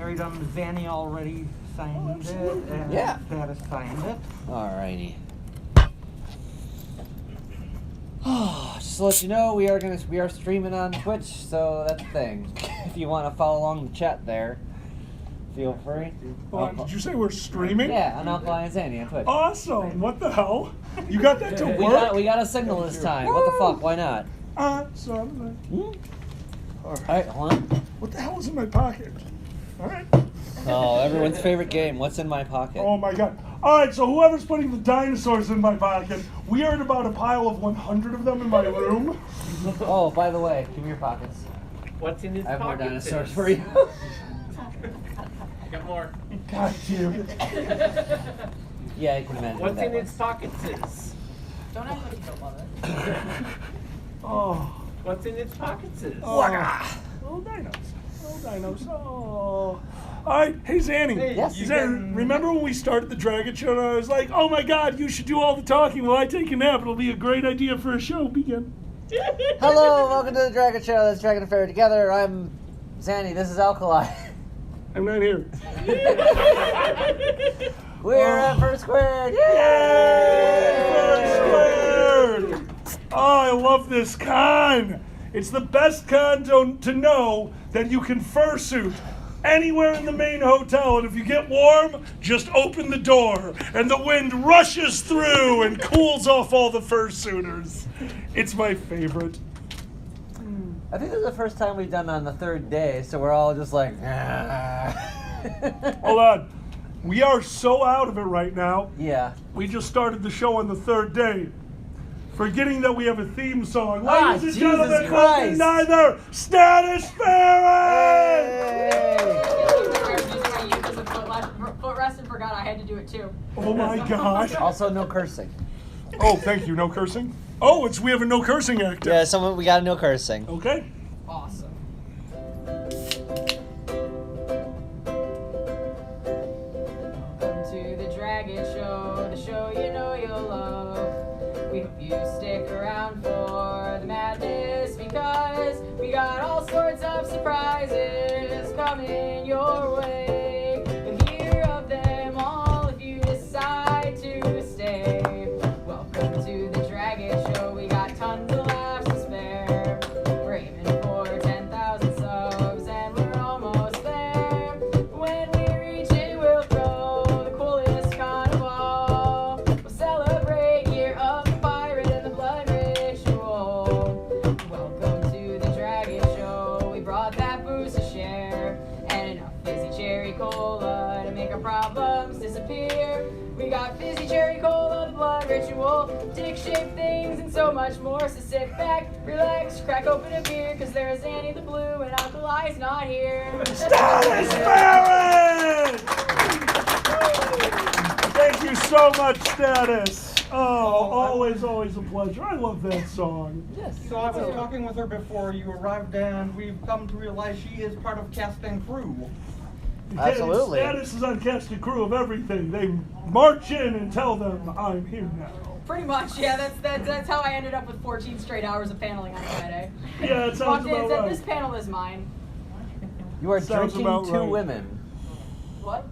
read them. Zanny already signed it, and Status signed it. Alrighty. Just to let you know, we are streaming on Twitch, so that's the thing. If you want to follow along the chat there, feel free. Did you say we're streaming? Yeah, on Uncle and Zanny on Twitch. Awesome! What the hell? You got that to work? We got a signal this time. What the fuck? Why not? Awesome. Alright, hold on. What the hell is in my pocket? Alright. Oh, everyone's favorite game. What's in my pocket? Oh my god. Alright, so whoever's putting the dinosaurs in my pocket, we are at about a pile of 100 of them in my room. Oh, by the way, give me your pockets. What's in his pocket? I have more dinosaurs for you. Got more. God damn it. Yeah, I can imagine. What's in its pockets is? Don't act like you don't love it. Oh. What's in its pockets is? Little dinos. Little dinos. Oh. Alright, hey Zanny. Hey, yes. Remember when we started the Dragget show and I was like, oh my god, you should do all the talking while I take a nap. It'll be a great idea for a show. Begin. Hello, welcome to the Dragget Show. Let's Dragon Affair together. I'm Zanny. This is Alkali. I'm not here. We're at First Squared. Yay! First Squared! Oh, I love this con. It's the best con to know that you can fursuit anywhere in the main hotel, and if you get warm, just open the door, and the wind rushes through and cools off all the fursuiters. It's my favorite. I think this is the first time we've done it on the third day, so we're all just like, Hold on. We are so out of it right now. Yeah. We just started the show on the third day. Forgetting that we have a theme song. Ah, Ladies and Jesus gentlemen, Christ. neither Status Ferret! Footrest and forgot I had to do it too. Oh my gosh. Also, no cursing. Oh, thank you. No cursing? Oh, we have a no cursing actor. Yeah, we got no cursing. Okay. Awesome. Welcome to the Dragget Show, the show you know you'll love. We hope you stick around for the madness because we got all sorts of surprises coming your way. You'll hear of them all if you decide to stay. Welcome to the Dragget Show. We got tons of laughs to spare. We're aiming for 10,000 subs and we're almost there. When we reach it, we'll throw the coolest con of all. We'll celebrate year of the pirate and the blood ritual. Welcome to the Dragget Show. We brought that booze to share and enough fizzy cherry cola to make our problems disappear. We got fizzy cherry cola, the blood ritual, dick-shaped things, and so much more. So sit back, relax, crack open a beer, cause there's Annie the Blue and Alkali's not here. Status Ferret! Thank you so much, Status. Oh, always a pleasure. I love that song. Yes. So I was talking with her before you arrived, and we've come to realize she is part of cast and crew. Absolutely. Status is on cast and crew of everything. They march in and tell them, I'm here now. Pretty much, yeah, that's how I ended up with 14 straight hours of paneling on Friday. Yeah, it sounds Walked in and about said, right. this panel is mine. You are Sounds drinking about two right. women. What?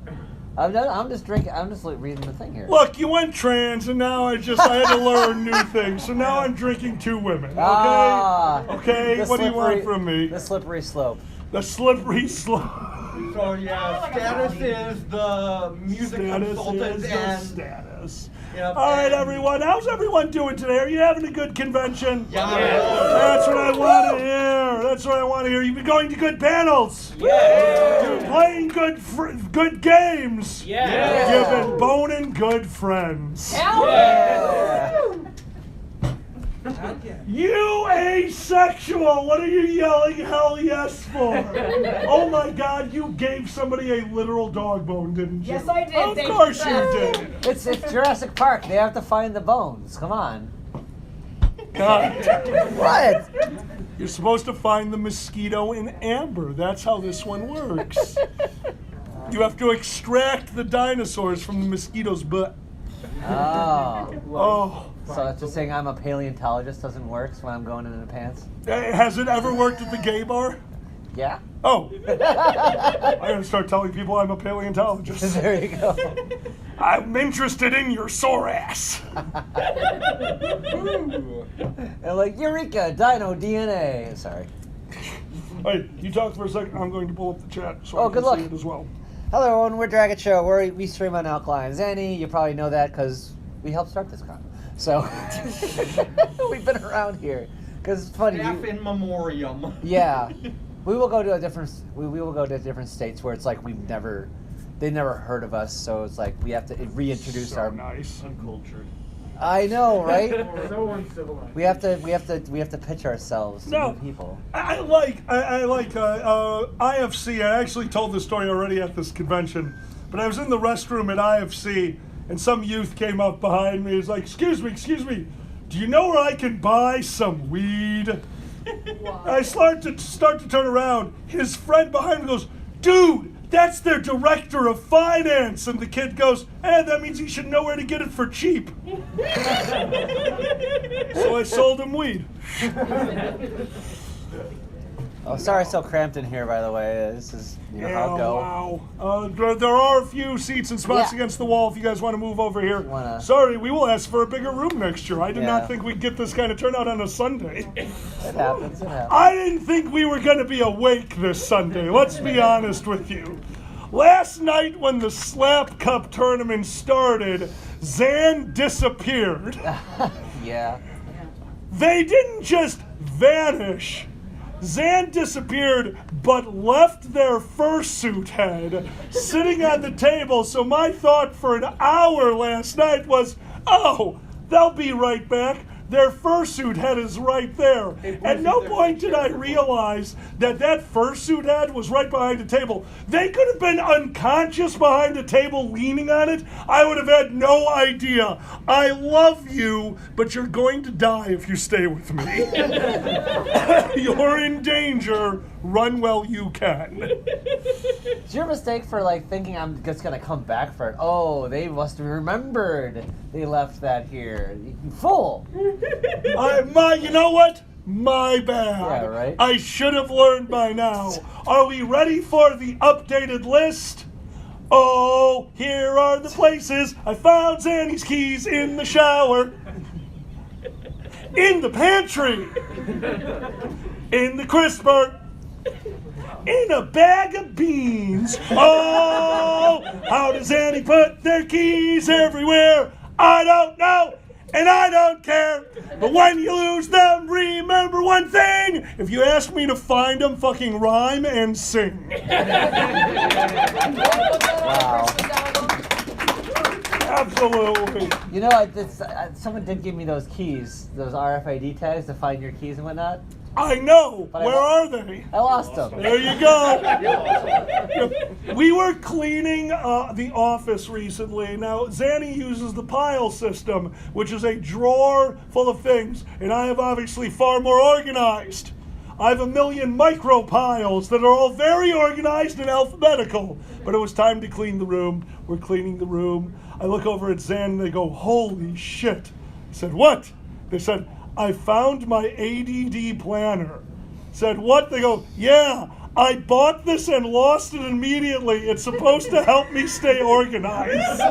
I'm just drinking. I'm just reading the thing here. Look, you went trans, and now I had to learn new things. So now I'm drinking two women. Okay? Okay, The what do you want slippery- from me? The slippery slope. The slippery slope. So yeah, Status is the music consultant and Status. Yep, All right, and- everyone. How's everyone doing today? Are you having a good convention? Yeah. That's what I want to hear. That's what I want to hear. You've been going to good panels. Yeah. You're playing good games. Yeah. You've been boning good friends. Hell Yeah. You asexual! What are you yelling hell yes for? Oh my god, you gave somebody a literal dog bone, didn't you? Yes, I did. Of Thank course you you for did. It's Jurassic Park. They have to find the bones. Come on. God. What? You're supposed to find the mosquito in amber. That's how this one works. You have to extract the dinosaurs from the mosquito's butt. Oh. Oh. So it's just saying I'm a paleontologist doesn't work when I'm going into the pants? Has it ever worked at the gay bar? Yeah? Oh. I gotta start telling people I'm a paleontologist. There you go. I'm interested in your sore ass. And like, Eureka, dino DNA. Sorry. Hey, you talk for a second. I'm going to pull up the chat so Oh, I can good luck. see it as well. Hello, everyone. We're Dragget Show. We stream on Alkaline Zanny. You probably know that because we helped start this con. So we've been around here. Because it's funny. Half in memoriam. Yeah, we will go to we will go to different states where it's like they never heard of us. So it's like we have to reintroduce So our. nice. Uncultured. I know, right? So uncivilized. we have to pitch ourselves to No. new people. I like IFC. I actually told this story already at this convention, but I was in the restroom at IFC, and some youth came up behind me. He's like, excuse me, do you know where I can buy some weed? I start to turn around. His friend behind me goes, dude, that's their director of finance. And the kid goes, hey, that means he should know where to get it for cheap. So I sold him weed. Oh, sorry, it's so cramped in here. By the way, this is how it go. Wow. There are a few seats and spots Yeah. against the wall if you guys want to move over here. Wanna- Sorry, we will ask for a bigger room next year. I did Yeah. not think we'd get this kind of turnout on a Sunday. It happens. It happens. I didn't think we were going to be awake this Sunday. Let's be honest with you. Last night when the Slap Cup tournament started, Zan disappeared. Yeah. They didn't just vanish. Zan disappeared, but left their fursuit head sitting on the table. So my thought for an hour last night was, oh, they'll be right back. Their fursuit head is right there. At no point did I realize that fursuit head was right behind the table. They could have been unconscious behind the table leaning on it. I would have had no idea. I love you, but you're going to die if you stay with me. You're in danger. Run while you can. It's your mistake for like thinking I'm just gonna come back for it. Oh, they must have remembered they left that here. You fool! You know what? My bad. Yeah, right? I should have learned by now. Are we ready for the updated list? Oh, here are the places. I found Zanny's keys in the shower, in the pantry, in the crisper, in a bag of beans. Oh, how does Annie put their keys everywhere? I don't know, and I don't care. But when you lose them, remember one thing. If you ask me to find them, fucking rhyme and sing. Wow. Absolutely. You know, someone did give me those keys, those RFID tags to find your keys and whatnot. I know. But Where are they? I lost them. There you go. We were cleaning the office recently. Now, Zanny uses the pile system, which is a drawer full of things, and I am obviously far more organized. I have 1 million micro piles that are all very organized and alphabetical. But it was time to clean the room. We're cleaning the room. I look over at Zan and they go, holy shit. I said, what? They said, I found my ADD planner. Said, what? They go, yeah, I bought this and lost it immediately. It's supposed to help me stay organized.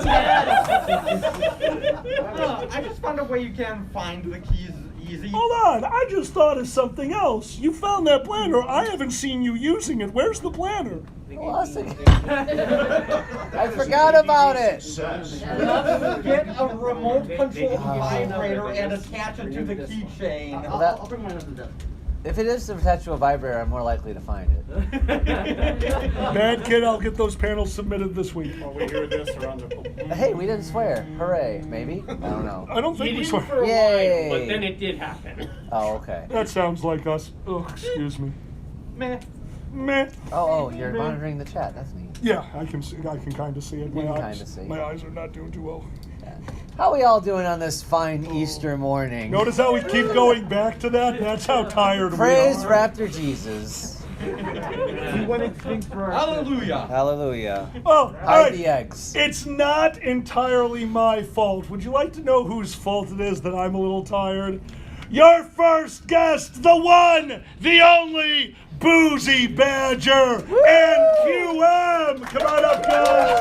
I just found a way you can find the keys easy. Hold on, I just thought of something else. You found that planner. I haven't seen you using it. Where's the planner? I lost it. I forgot about it. Get a remote control vibrator and attach it to the keychain. I'll bring mine up to death. If it is attached to a vibrator, I'm more likely to find it. Bad kid, I'll get those panels submitted this week. While we hear this around the Hey, we didn't swear. Hooray. Maybe? I don't know. I don't think You we didn't swear. for a Yay. while, but then it did happen. Oh, okay. That sounds like us. Oh, excuse me. Meh. Meh. Oh, you're monitoring the chat. That's neat. Yeah, I can see. I can kind of see it. You can eyes, kinda see. my eyes are not doing too well. Yeah. How we all doing on this fine Easter morning? Notice how we keep going back to that? That's how tired Praise we are. Raptor Jesus. Hallelujah. Hallelujah. Oh, all Hide right. the eggs. It's not entirely my fault. Would you like to know whose fault it is that I'm a little tired? Your first guest, the one, the only, Boozy Badger, and QM. Come on up, guys.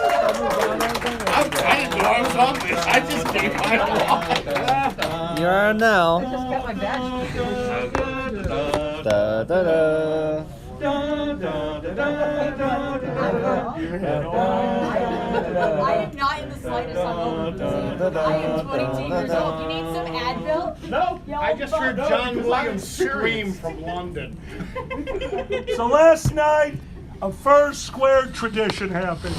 I didn't know I was on this. I just came on. You're on now. I just got my badge. Da, da, da. I am not in the slightest hungover. I am 22 years old. You need some Advil? No, Yo, I just heard fuck. John Williams scream from London. So last night, a first square tradition happened.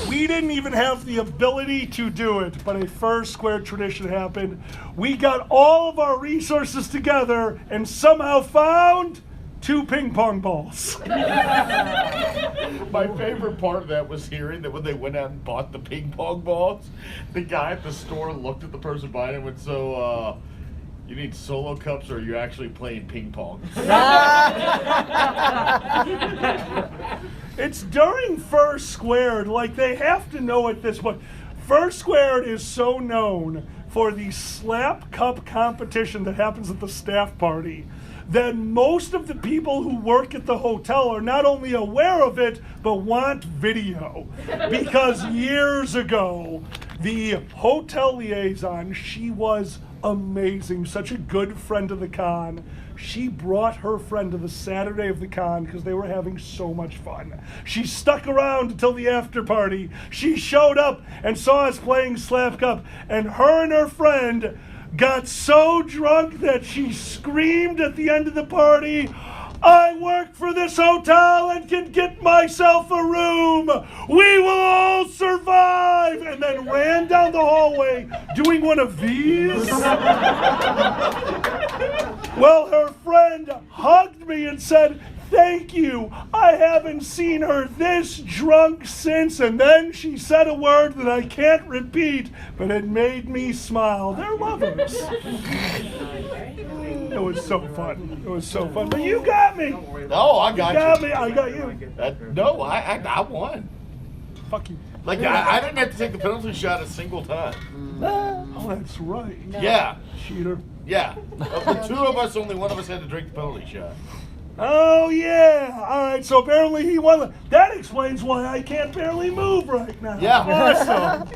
We didn't even have the ability to do it, but a first square tradition happened. We got all of our resources together and somehow found 2 ping pong balls. My favorite part of that was hearing that when they went out and bought the ping pong balls, the guy at the store looked at the person buying it and went, so, you need solo cups or are you actually playing ping pong? It's during First Squared, like they have to know at this point. First Squared is so known for the slap cup competition that happens at the staff party that most of the people who work at the hotel are not only aware of it, but want video. Because years ago, the hotel liaison, she was amazing, such a good friend of the con. She brought her friend to the Saturday of the con because they were having so much fun. She stuck around until the after party. She showed up and saw us playing Slap Cup, and her and her friend got so drunk that she screamed at the end of the party, "I work for this hotel and can get myself a room. We will all survive!" And then ran down the hallway doing one of these. Well, her friend hugged me and said, "Thank you. I haven't seen her this drunk since." And then she said a word that I can't repeat, but it made me smile. They're lovers. It was so fun. It was so fun. But you got me. No, I got You got you. me. I got you. No, I won. Fuck you. Like, I didn't have to take the penalty shot a single time. Oh, that's right. Yeah, Cheater. yeah. Of the 2 of us, only one of us had to drink the penalty shot. Oh, yeah. All right, so apparently he won. That explains why I can't barely move right now. Yeah. Awesome.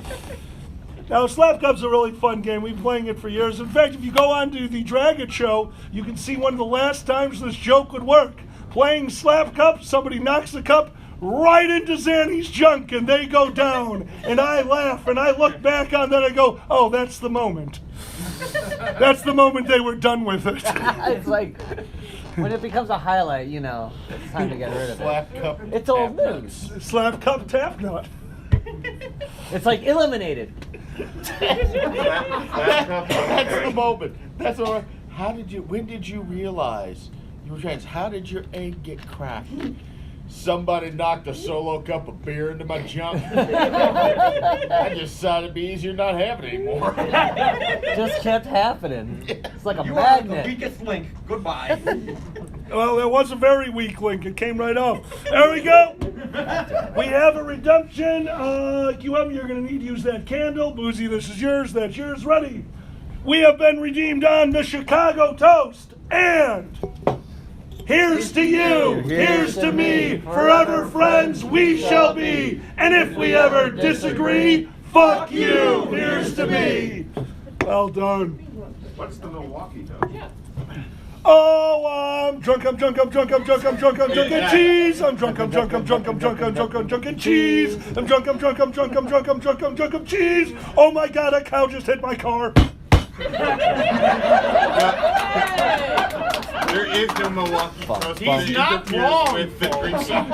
Now, Slap Cup's a really fun game. We've been playing it for years. In fact, if you go on to the Dragget show, you can see one of the last times this joke would work. Playing Slap Cup, somebody knocks the cup right into Zanny's junk, and they go down. And I laugh, and I look back on that, and I go, oh, that's the moment. That's the moment they were done with it. It's like when it becomes a highlight, you know, it's time to get rid of it. Slap cup. It's old news. Slap Cup tap nut. It's like eliminated. That's the moment. That's all right. When did you realize you were trans? How did your egg get cracked? Somebody knocked a solo cup of beer into my junk. I just decided it'd be easier not have it anymore. Just kept happening. It's like a You are the magnet. weakest link. Goodbye. Well, there was a very weak link. It came right off. There we go. We have a redemption. QM, you're going to need to use that candle. Boozy, this is yours. That's yours. Ready. We have been redeemed on the Chicago Toast. And here's to you. Here's to me. Forever friends we shall be. And if we ever disagree, fuck you. Here's to me. Well done. What's the Milwaukee though? Oh, I'm drunk, I'm drunk, I'm drunk, I'm drunk, I'm drunk, I'm drunk and cheese. I'm drunk, I'm drunk, I'm drunk, I'm drunk, I'm drunk, I'm drunk and cheese. I'm drunk, I'm drunk, I'm drunk, I'm drunk, I'm drunk, I'm drunk, I'm cheese. Oh my God, a cow just hit my car. There is no Milwaukee Toast. He's not wrong, with the drinking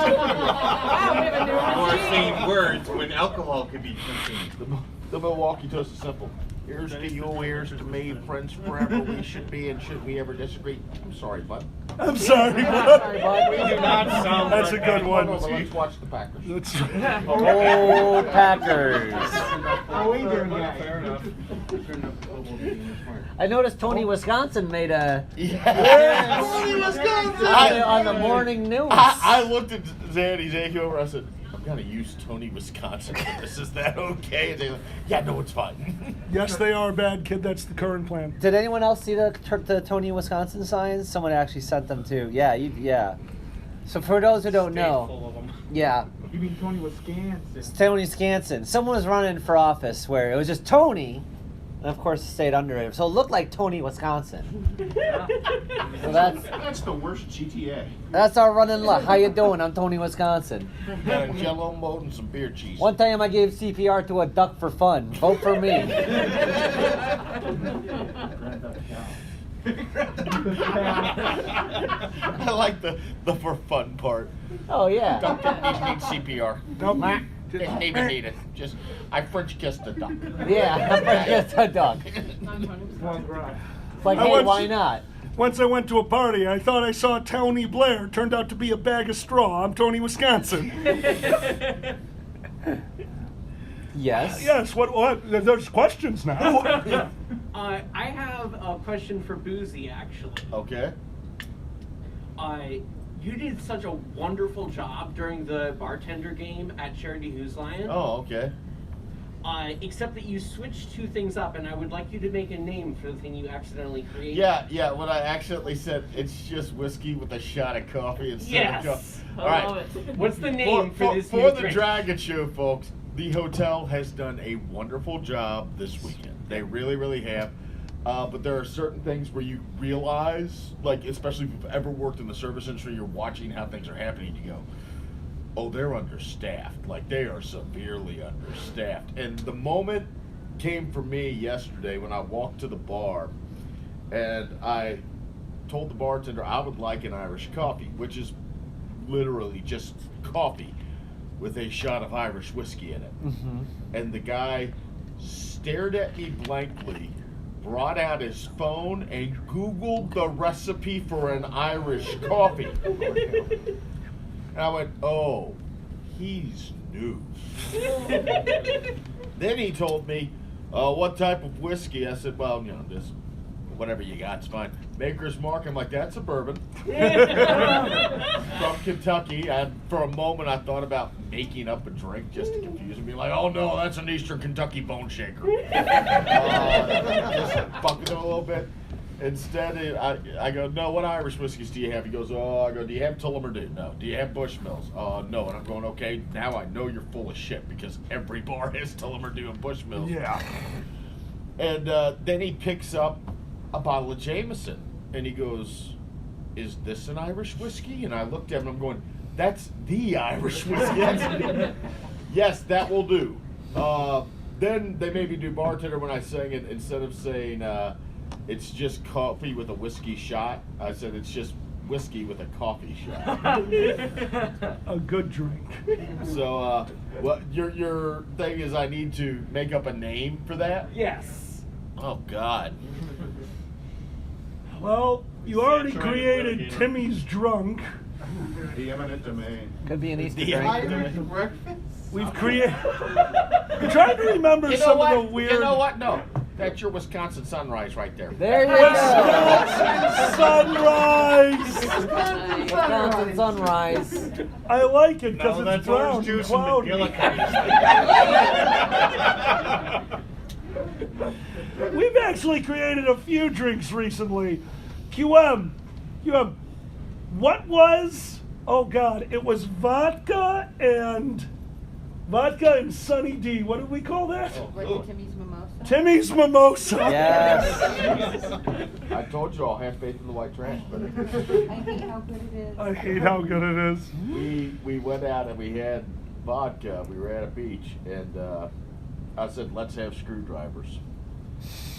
or saying words when alcohol could be consumed. The Milwaukee Toast is simple. Here's to you, here's to me, friends forever we should be, and should we ever disagree? I'm sorry, bud. I'm sorry, bud. We do not sound That's a like good that. one. Let's watch the Packers. That's Oh, Packers. Oh, we doing that. Fair enough. I noticed Tony Wisconsin made a Yes. on the morning news. I looked at Zanny came over. I said, "I'm gonna use Tony Wisconsin for this. Is that okay?" And they like, "Yeah, no, it's fine." Yes, they are bad, kid. That's the current plan. Did anyone else see the Tony Wisconsin signs? Someone actually sent them too. Yeah, yeah. So for those who don't Full know, of them. yeah, You mean Tony Wisconsin? it's Tony Skansen. Someone was running for office where it was just Tony, and of course it stayed under him. So it looked like Tony Wisconsin. So That's the worst GTA. that's our running luck. How you doing? I'm Tony Wisconsin. Got a jello mold and some beer cheese. One time I gave CPR to a duck for fun. Vote for me. I like the for fun part. Oh yeah. Duck didn't even need CPR. Nope. Didn't even need it. Just, I French kissed the duck. Yeah, I'm just a duck. One grind. It's like, I hey, want why you- not? Once I went to a party, I thought I saw Tony Blair. Turned out to be a bag of straw. I'm Tony Wisconsin. Yes. Yes, what? There's questions now. I have a question for Boozy, actually. Okay. You did such a wonderful job during the bartender game at Charity Who's Lion. Oh, okay. Except that you switched two things up, and I would like you to make a name for the thing you accidentally created. Yeah, when I accidentally said it's just whiskey with a shot of coffee instead Yes. of coffee. I All right. love it. What's the name for this for new the drink? Dragget show, folks, the hotel has done a wonderful job this weekend. They really, really have. But there are certain things where you realize, like, especially if you've ever worked in the service industry, you're watching how things are happening, you go, oh, they're understaffed. Like, they are severely understaffed. And the moment came for me yesterday when I walked to the bar and I told the bartender I would like an Irish coffee, which is literally just coffee with a shot of Irish whiskey in it. Mm-hmm. And the guy stared at me blankly, brought out his phone, and Googled the recipe for an Irish coffee. And I went, oh, he's new. Then he told me, what type of whiskey? I said, well, you know, this, whatever you got's fine. Maker's Mark. I'm like, that's a bourbon. From Kentucky. And for a moment, I thought about making up a drink just to confuse him. Be like, oh no, that's an Eastern Kentucky bone shaker. Just fuck with him a little bit. Instead, I go, no, what Irish whiskeys do you have? He goes, oh, I go, do you have Tullamore? No. Do you have Bushmills? No. And I'm going, okay, now I know you're full of shit because every bar has Tullamore and Bushmills. Yeah. And then he picks up a bottle of Jameson and he goes, is this an Irish whiskey? And I looked at him and I'm going, that's the Irish whiskey. Yes, that will do. Then they made me do bartender when I sang it. Instead of saying it's just coffee with a whiskey shot, I said it's just whiskey with a coffee shot. A good drink. So what your thing is, I need to make up a name for that? Yes. Oh God. Well, you already created Timmy's Drunk. The eminent domain. Could be an Easter The drink. Irish breakfast? We've created. I'm trying to remember You know some what? of the weird. You know what? No, that's your Wisconsin sunrise right there. There you go. Sunrise. Wisconsin sunrise. I like it because No, it's that's brown orange and juice and cloudy. McGillicuddy's. We've actually created a few drinks recently. QM, what was? Oh God, it was vodka and Sunny D. What did we call that? Like the Timmy's Mimosa? Timmy's Mimosa. Yes. I told you I'll have faith in the white trash, but I hate how good it is. I hate how good it is. we went out and we had vodka. We were at a beach, and I said, let's have screwdrivers.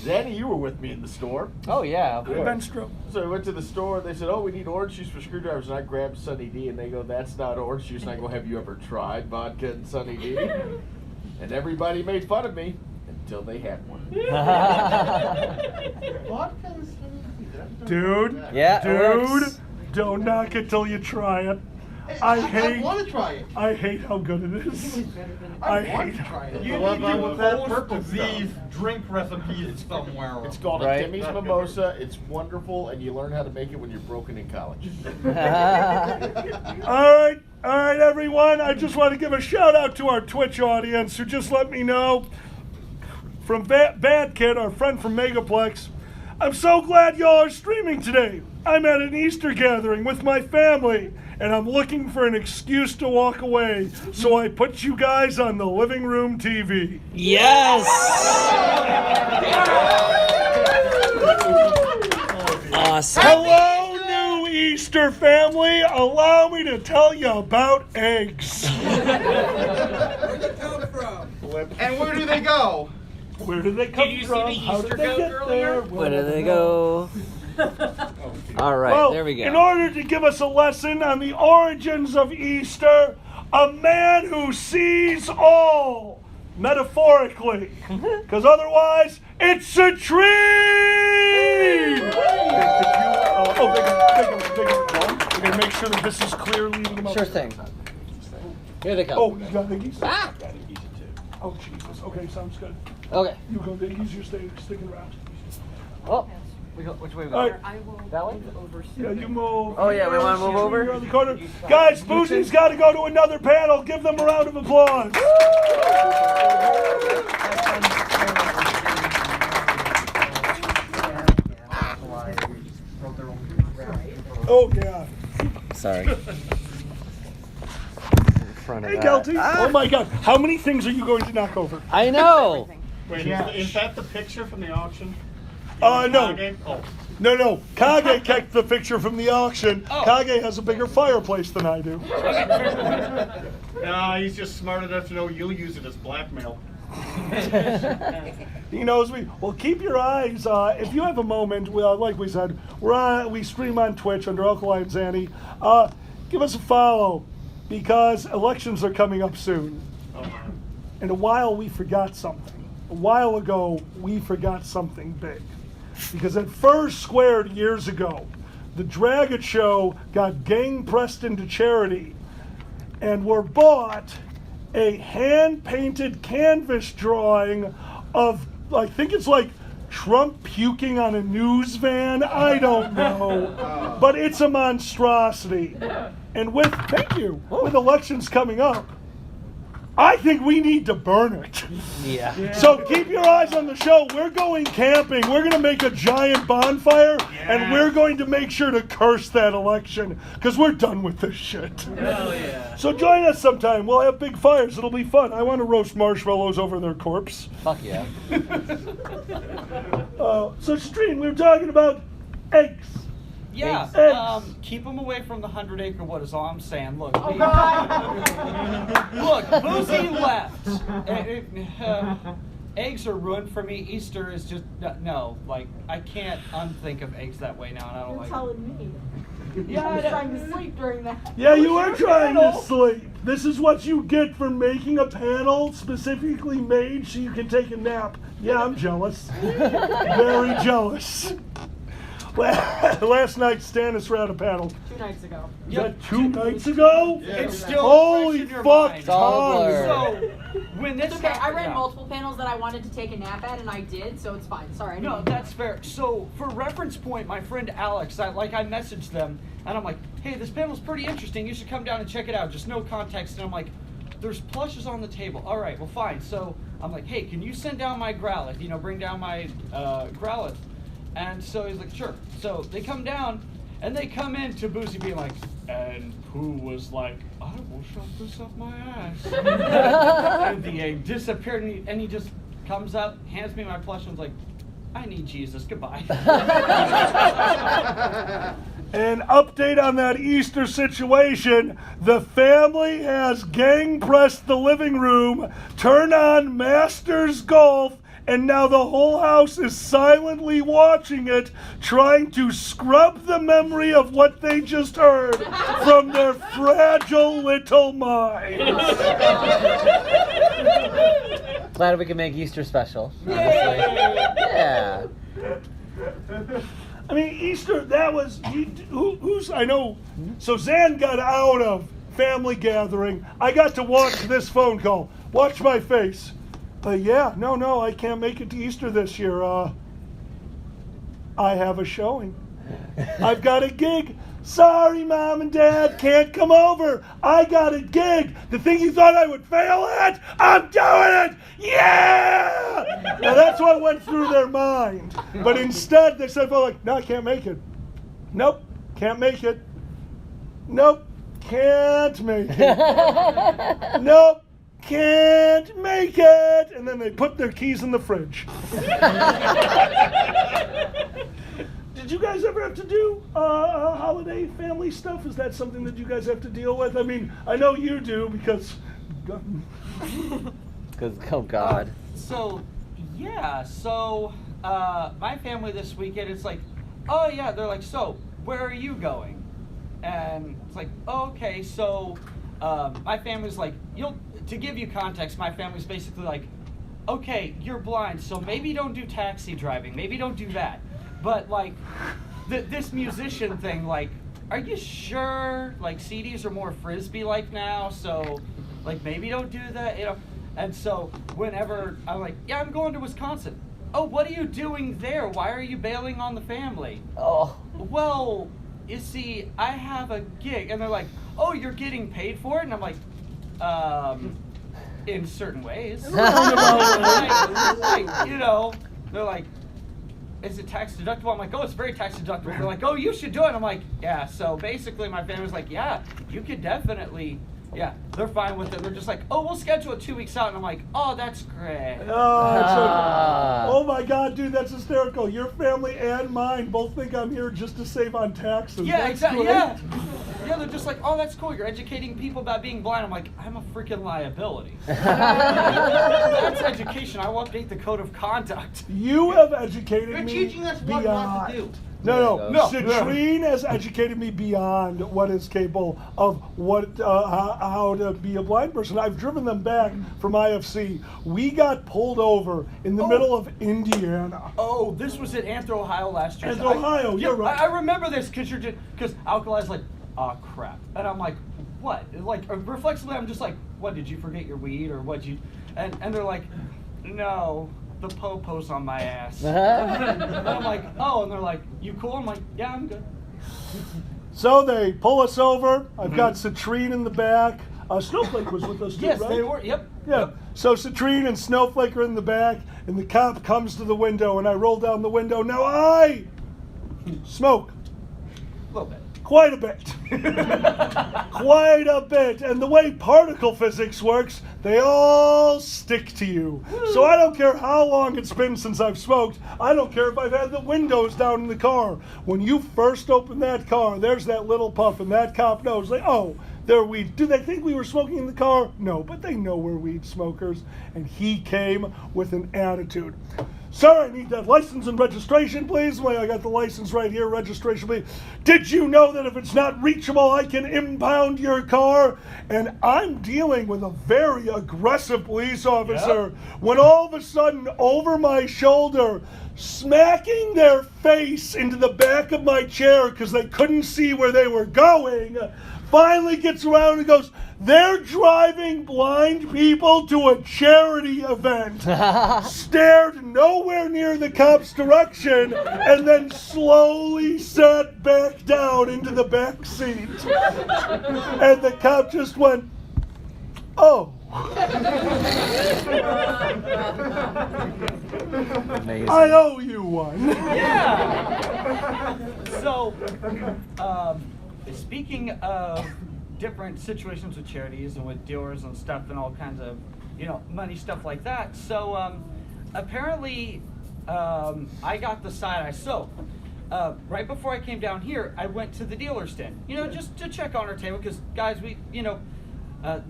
Danny, you were with me in the store. Oh yeah. Of course. Ben Stro. So I went to the store and they said, oh, we need orange juice for screwdrivers. And I grabbed Sunny D and they go, that's not orange juice. And I go, have you ever tried vodka and Sunny D? And everybody made fun of me until they had one. Vodka and Sunny D. Dude. Yeah, it Dude. works. Don't knock it till you try it. I want to try it. I hate how good it is. I want hate to try it. You You need need to to with that post purple these drink recipes somewhere. It's called Right. a Timmy's Mimosa. It's wonderful, and you learn how to make it when you're broken in college. All right, everyone. I just want to give a shout out to our Twitch audience who just let me know from Bad Kid, our friend from Megaplex. I'm so glad y'all are streaming today. I'm at an Easter gathering with my family, and I'm looking for an excuse to walk away, so I put you guys on the living room TV. Yes! Awesome. Hello, new Easter family. Allow me to tell you about eggs. And where do they go? Where did they come Did you see from? the How Easter did they goat get earlier? there? Where do they go? All right, Well, there we go. in order to give us a lesson on the origins of Easter, a man who sees all, metaphorically, because otherwise, it's a tree! We're going to make sure that this is clear leading them up. Sure thing. Here they come. Oh, you got Iggy's? Ah! Oh, Jesus. Okay, sounds good. Okay. You go Iggy's, you're sticking around. Oh, we go. Which way we go? All right. That way? Yeah, you move. Oh, yeah, we wanna move over? You're on the corner. Guys, Boosie's got to go to another panel. Give them a round of applause. Oh, yeah. Sorry. In front of Hey, that. Gelty. Oh, my God. How many things are you going to knock over? I know. Wait, is that the picture from the auction? No. Kage? Oh. No. Kage kept the picture from the auction. Kage has a bigger fireplace than I do. No, he's just smart enough to know you'll use it as blackmail. He knows me. Well, keep your eyes. If you have a moment, like we said, we stream on Twitch under Alkali and Zanny. Give us a follow because elections are coming up soon. And a while we forgot something. A while ago, we forgot something big. Because at First Squared years ago, the Dragget show got gang pressed into charity and were bought a hand-painted canvas drawing of, I think it's like Trump puking on a news van. I don't know. But it's a monstrosity. And with elections coming up, I think we need to burn it. Yeah. So keep your eyes on the show. We're going camping. We're going to make a giant bonfire, and we're going to make sure to curse that election, because we're done with this shit. Hell yeah. So join us sometime. We'll have big fires. It'll be fun. I want to roast marshmallows over their corpse. Fuck yeah. So Stream, we were talking about eggs. Yeah, Eggs. keep them away from the 100-acre wood is all I'm saying. Look, Oh, God. look, Boozy left. Eggs are ruined for me. Easter is just, no, like, I can't unthink of eggs that way now, and I don't You're like it. telling me. Yeah, I was trying to sleep during that. Yeah, you were trying to sleep. This is what you get for making a panel specifically made so you can take a nap. Yeah, I'm jealous. Very jealous. Last night, Stannis ran a panel. 2 nights ago. Was that 2 nights ago? Yeah. It's still Holy fresh in your fuck, mind. Tom. So, when this It's okay. I happened- ran yeah. multiple panels that I wanted to take a nap at, and I did, so it's fine. Sorry. I No, didn't- that's fair. So, for reference point, my friend Alex, I messaged them, and I'm like, hey, this panel's pretty interesting. You should come down and check it out. Just no context. And I'm like, there's plushes on the table. All right, well, fine. So, I'm like, hey, can you send down my Growlithe? Bring down my Growlithe. And so he's like, sure. So they come down, and they come in to Boozy being like, and Pooh was like, I will shove this up my ass. And the egg disappeared, and he just comes up, hands me my plush, and was like, I need Jesus, goodbye. An update on that Easter situation. The family has gang pressed the living room, turned on Masters Golf, and now the whole house is silently watching it, trying to scrub the memory of what they just heard from their fragile little minds. Glad we can make Easter special. Honestly. Yeah. I mean, Easter, that was, who's, I know, so Zan got out of family gathering. I got to watch this phone call. Watch my face. No, I can't make it to Easter this year. I have a showing. I've got a gig. Sorry, Mom and Dad, can't come over. I got a gig. The thing you thought I would fail at, I'm doing it. Yeah! Now that's what went through their mind. But instead, they said, well, no, I can't make it. Nope, can't make it. Nope, can't make it. Nope, can't make it. And then they put their keys in the fridge. Did you guys ever have to do holiday family stuff? Is that something that you guys have to deal with? I mean, I know you do because... Because, oh God. So my family this weekend, it's like, oh yeah, they're like, so where are you going? And it's like, oh, okay, so my family's like, to give you context, my family's basically like, okay, you're blind, so maybe don't do taxi driving, maybe don't do that. But like this musician thing, like, are you sure? Like CDs are more frisbee-like now, so like maybe don't do that, you know. And so whenever I'm like, yeah, I'm going to Wisconsin. Oh, what are you doing there? Why are you bailing on the family? Oh. Well, you see, I have a gig. And they're like, oh, you're getting paid for it? And I'm like, in certain ways. like, you know, they're like, is it tax deductible? I'm like, oh, it's very tax deductible. They're like, oh, you should do it. I'm like, yeah. So basically my family's like, yeah, you could definitely, yeah, they're fine with it. They're just like, oh, we'll schedule it 2 weeks out. And I'm like, oh, that's great. Oh my God, dude, that's hysterical. Your family and mine both think I'm here just to save on taxes. Yeah, That's exactly. great. Yeah. Yeah, they're just like, oh, that's cool. You're educating people about being blind. I'm like, I'm a freaking liability. That's education. I will update the code of conduct. You have educated You're me teaching us what not to do. No. No. Citrine has educated me beyond what is capable of how to be a blind person. I've driven them back from IFC. We got pulled over in the middle of Indiana. Oh, this was at Ohio last year. Ohio, you're right. I remember this because Alkali's like, oh crap, and I'm like, what? Like reflexively, I'm just like, what? Did you forget your weed or what? And they're like, no. The po-po's on my ass. And I'm like, oh, and they're like, you cool? I'm like, yeah, I'm good. So they pull us over. I've got Citrine in the back. Snowflake was with us too, Yes, right? they were. Yep. Yeah. Yep. So Citrine and Snowflake are in the back, and the cop comes to the window, and I roll down the window. Now I smoke. A little bit. Quite a bit. Quite a bit. And the way particle physics works, they all stick to you. So I don't care how long it's been since I've smoked. I don't care if I've had the windows down in the car. When you first open that car, there's that little puff, and that cop knows, like, oh, they're weed. Do they think we were smoking in the car? No, but they know we're weed smokers. And he came with an attitude. Sir, I need that license and registration, please. Well, I got the license right here, registration, please. Did you know that if it's not reachable, I can impound your car? And I'm dealing with a very aggressive police officer when all of a sudden, over my shoulder, smacking their face into the back of my chair because they couldn't see where they were going, finally gets around and goes, they're driving blind people to a charity event. Stared nowhere near the cop's direction and then slowly sat back down into the back seat. And the cop just went, oh. Amazing. I owe you one. Yeah. So, speaking of different situations with charities and with dealers and stuff and all kinds of, money stuff like that. So, apparently, I got the side eye. So, right before I came down here, I went to the dealer's den, just to check on our table because, guys, we,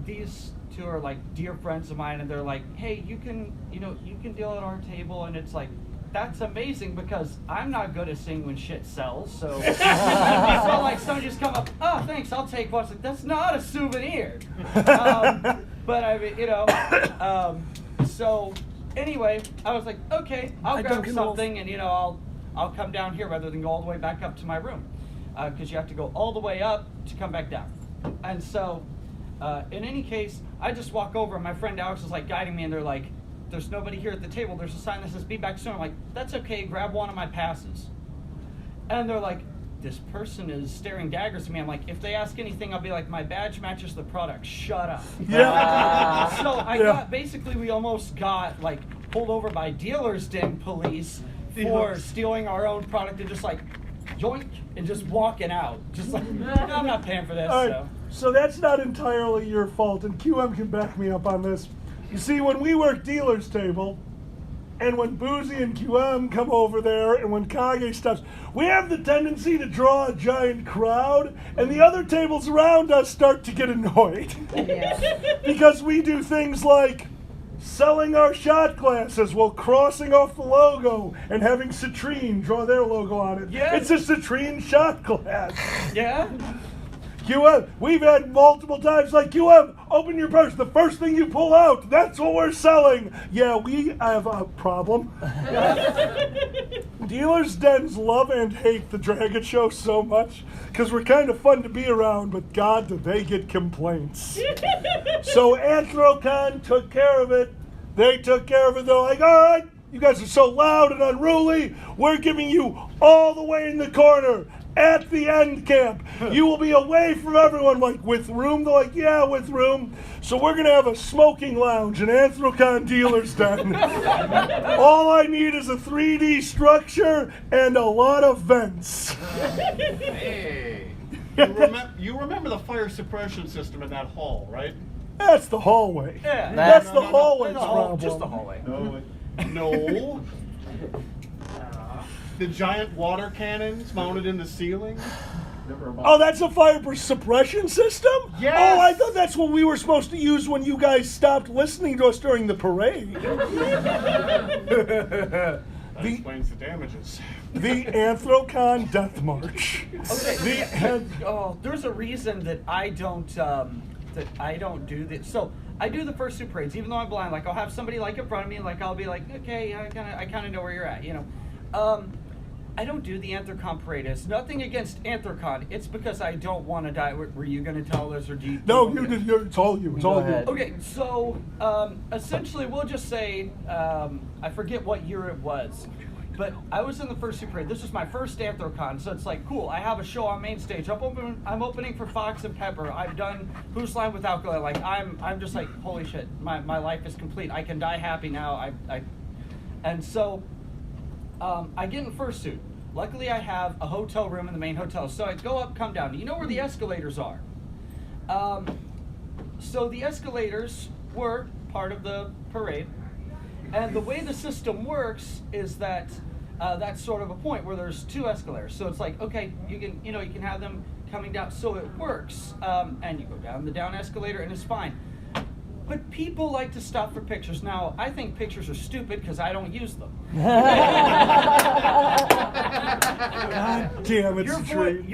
these two are like dear friends of mine, and they're like, hey, you can deal at our table, and it's like, that's amazing because I'm not good at seeing when shit sells. So, so like someone just come up, oh, thanks, I'll take one. It's like, that's not a souvenir. But I mean, so anyway, I was like, okay, I'll grab something, and I'll come down here rather than go all the way back up to my room, because you have to go all the way up to come back down. And so, in any case, I just walk over, and my friend Alex is like guiding me, and they're like, there's nobody here at the table. There's a sign that says be back soon. I'm like, that's okay, grab one of my passes. And they're like, this person is staring daggers at me. I'm like, if they ask anything, I'll be like, my badge matches the product. Shut up. Yeah. So I got, basically we almost got like pulled over by dealer's den police for stealing our own product and just like yoink, and just walking out. Just like, no, I'm not paying for this. All right, so that's not entirely your fault, and QM can back me up on this. You see, when we work dealer's table, and when Boozy and QM come over there, and when Kage stops, we have the tendency to draw a giant crowd, and the other tables around us start to get annoyed. Because we do things like selling our shot glasses while crossing off the logo and having Citrine draw their logo on it. Yeah. It's a Citrine shot glass. Yeah? QM, we've had multiple times like, QM, open your purse. The first thing you pull out, that's what we're selling. Yeah, we have a problem. Dealers' dens love and hate the Dragget show so much because we're kind of fun to be around, but God, do they get complaints. So Anthrocon took care of it. They took care of it. They're like, all right, you guys are so loud and unruly. We're giving you all the way in the corner. At the end camp, you will be away from everyone, like with room. They're like, yeah, with room. So we're gonna have a smoking lounge, an Anthrocon dealer's den. All I need is a 3D structure and a lot of vents. Hey. You remember the fire suppression system in that hall, right? That's the hallway. Yeah. That's No, the no, no, hallway's No, problem. just the hallway. No. The giant water cannons mounted in the ceiling. Oh, that's a fire suppression system? Yes. Oh, I thought that's what we were supposed to use when you guys stopped listening to us during the parade. That explains the damages. The Anthrocon Death March. Okay. There's a reason that I don't do this. So I do the first two parades, even though I'm blind. Like I'll have somebody like in front of me, and like I'll be like, okay, I kind of know where you're at, you know. I don't do the Anthrocon parade. It's nothing against Anthrocon. It's because I don't want to die. Were you going to tell us, or do you? No, you did. It's all you. It's all you. Okay, so essentially, we'll just say I forget what year it was, but I was in the first super parade. This was my first Anthrocon, so it's like cool. I have a show on main stage. I'm opening for Fox and Pepper. I've done Who's Line with Alcohol. Like I'm just like holy shit. My life is complete. I can die happy now. And so. I get in fursuit. Luckily, I have a hotel room in the main hotel. So I go up, come down. You know where the escalators are? So the escalators were part of the parade. And the way the system works is that that's sort of a point where there's two escalators. So it's like, okay, you can have them coming down. So it works. And you go down the down escalator and it's fine. But people like to stop for pictures. Now, I think pictures are stupid because I don't use them. God damn, it's true.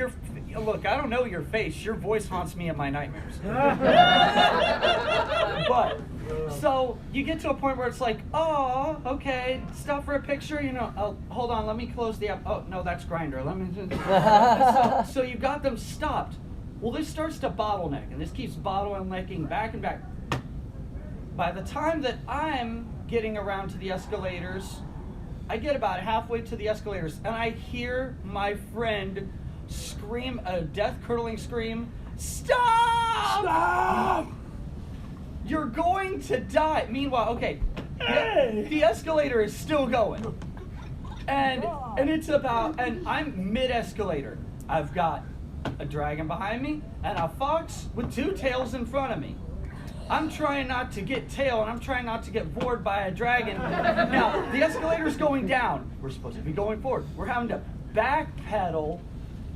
Look, I don't know your face. Your voice haunts me in my nightmares. But, so you get to a point where it's like, oh, okay, stop for a picture. You know, oh, hold on, let me close the app. Oh, no, that's Grindr. Let me. So you got them stopped. Well, this starts to bottleneck, and this keeps bottlenecking back and back. By the time that I'm getting around to the escalators, I get about halfway to the escalators, and I hear my friend scream a death-curdling scream, "Stop! Stop! You're going to die." Meanwhile, okay, the escalator is still going. And I'm mid-escalator. I've got a dragon behind me, and a fox with two tails in front of me. I'm trying not to get tail, and I'm trying not to get bored by a dragon. Now, the escalator's going down. We're supposed to be going forward. We're having to backpedal,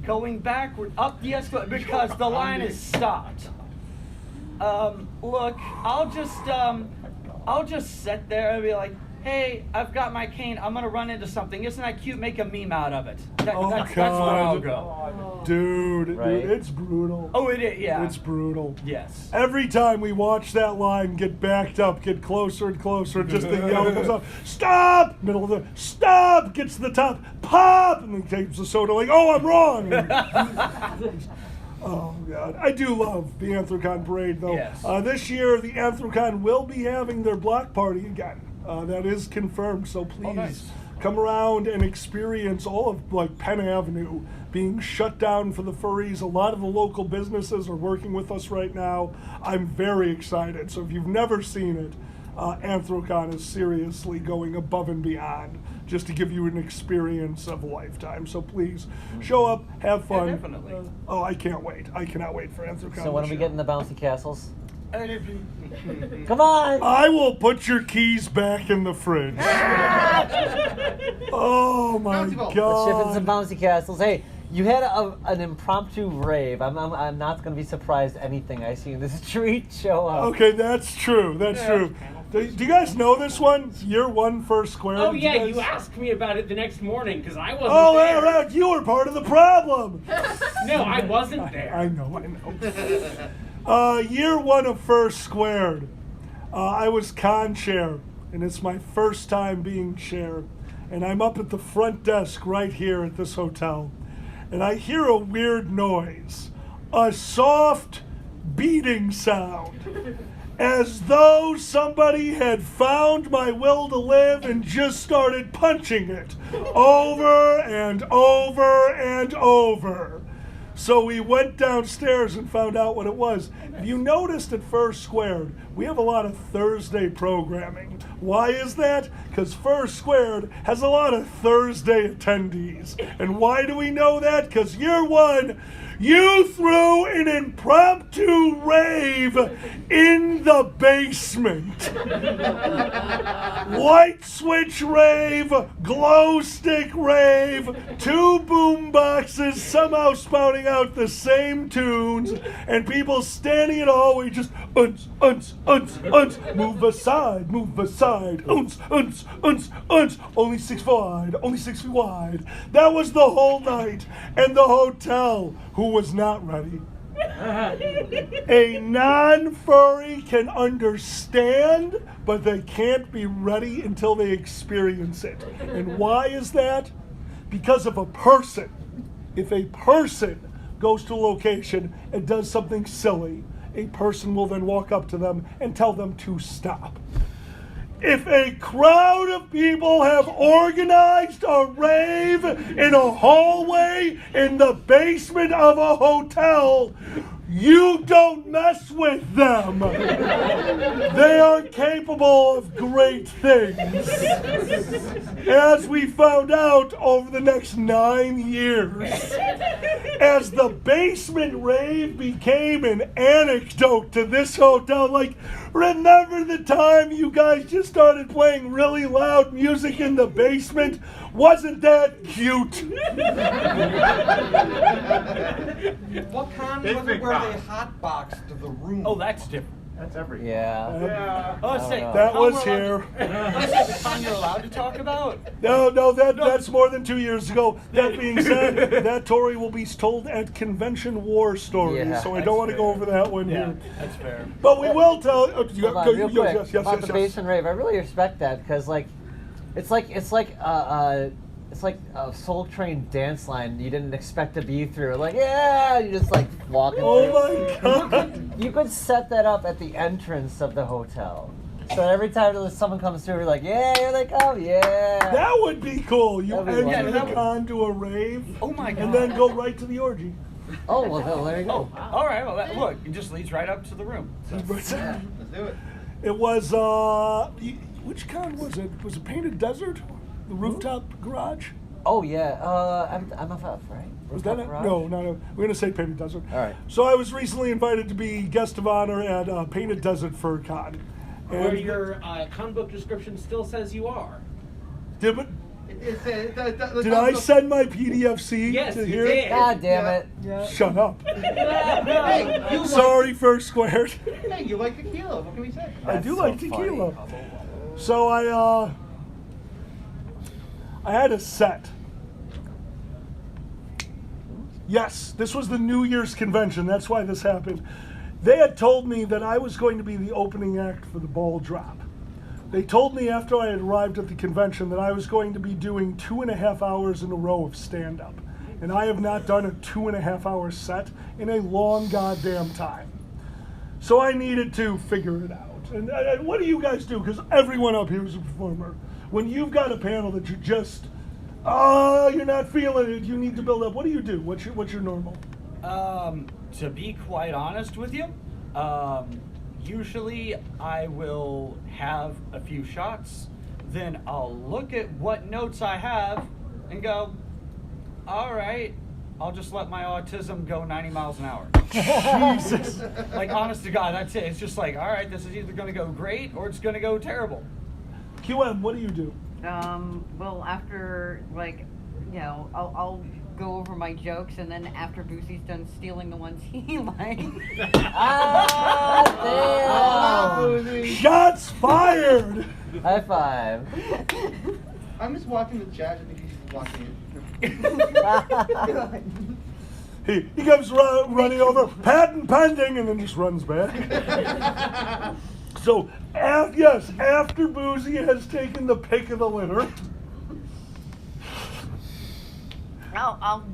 going backward up the escalator because the line is stopped. Look, I'll just sit there and be like, hey, I've got my cane. I'm going to run into something. Isn't that cute? Make a meme out of it. That's where I'll go. Dude, Right. dude, it's brutal. Oh, it is, yeah. It's brutal. Yes. Every time we watch that line get backed up, get closer and closer, just the yell comes up, stop! Middle of the, stop! Gets to the top, pop! And then takes the soda like, oh, I'm wrong! Oh, God. I do love the Anthrocon parade, though. Yes. This year, the Anthrocon will be having their block party again. That is confirmed, so please come around and experience all of like Penn Avenue being shut down for the furries. A lot of the local businesses are working with us right now. I'm very excited. So if you've never seen it, Anthrocon is seriously going above and beyond just to give you an experience of a lifetime. So please show up, have fun. Yeah, definitely. Oh, I can't wait. I cannot wait for Anthrocon. So when are this we year. getting the bouncy castles? Come on! I will put your keys back in the fridge. Oh my Bouncy ball. god. Let's ship in some bouncy castles. Hey, you had an impromptu rave. I'm not going to be surprised anything I see in this street show up. Okay, that's true. That's true. Do you guys know this one? Year 1 first square. Oh Did yeah, guys- you asked me about it the next morning because I wasn't Oh, there. yeah, right. You were part of the problem. No, I wasn't there. I know. Year 1 of first squared. I was con chair, and it's my first time being chair. And I'm up at the front desk right here at this hotel. And I hear a weird noise. A soft beating sound. As though somebody had found my will to live and just started punching it. Over and over and over. So we went downstairs and found out what it was. If you noticed at First Squared, we have a lot of Thursday programming. Why is that? Because First Squared has a lot of Thursday attendees. And why do we know that? Because year 1, you threw an impromptu rave in the basement. Light switch rave, glow stick rave, 2 boom boxes somehow spouting out the same tunes, and people standing in the hallway just unce, move aside, unce, only 6 feet wide. That was the whole night, and the hotel, who was not ready. A non-furry can understand, but they can't be ready until they experience it. And why is that? Because of a person. If a person goes to a location and does something silly, a person will then walk up to them and tell them to stop. If a crowd of people have organized a rave in a hallway in the basement of a hotel, you don't mess with them. They are capable of great things. As we found out over the next 9 years, as the basement rave became an anecdote to this hotel, like, remember the time you guys just started playing really loud music in the basement? Wasn't that cute? What con Big, was big it where con. they hotboxed the room? Oh, that's different. That's every. Yeah. Oh, let's say That con was we're here. Let's say the con you're allowed to talk about. No, that's more than 2 years ago. That being said, that story will be told at Convention War Stories, Yeah, so I don't want to go over that one here. That's fair. But we will tell. Hold on, real quick, about the basement rave. I really respect that because, like, it's like a Soul Train dance line you didn't expect to be through. Like, yeah, you just like walking through. Oh my god! You could set that up at the entrance of the hotel. So every time someone comes through, you're like, yeah, here they come, yeah. That would be cool. You That'd be enter the wonderful. con to a rave, Oh my god. and then go right to the orgy. Oh, well, there you go. Oh, all right. Well, look, it just leads right up to the room. Let's do it. It was which con was it? Was it Painted Desert? The rooftop garage? Oh, yeah. MFF, right? Was that it? Garage? No. We're gonna say Painted Desert. All right. So I was recently invited to be guest of honor at Painted Desert Fur Con. Where And your con book description still says you are. did I send my PDFC Yes, to you here? did. God damn it. Shut up. Hey, you Sorry, First Squared. Hey, you like tequila? What can we say? I do so like tequila. So I had a set. Yes, this was the New Year's convention. That's why this happened. They had told me that I was going to be the opening act for the ball drop. They told me after I had arrived at the convention that I was going to be doing 2.5 hours in a row of stand-up. And I have not done a 2.5 hour set in a long goddamn time. So I needed to figure it out. And what do you guys do? Because everyone up here is a performer. When you've got a panel that you just, you're not feeling it, you need to build up. What do you do? What's your normal? To be quite honest with you, usually I will have a few shots, then I'll look at what notes I have and go, all right, I'll just let my autism go 90 miles an hour. Jesus. Like, honest to God, that's it. It's just like, all right, this is either going to go great or it's going to go terrible. QM, what do you do? Well, after, like, you know, I'll go over my jokes, and then after Boosie's done stealing the ones he likes. Damn! Shots fired! High five. I'm just watching the chat. I think he's watching it. He comes running over, patent pending, and then just runs back. So, after Boozy has taken the pick of the litter, I'll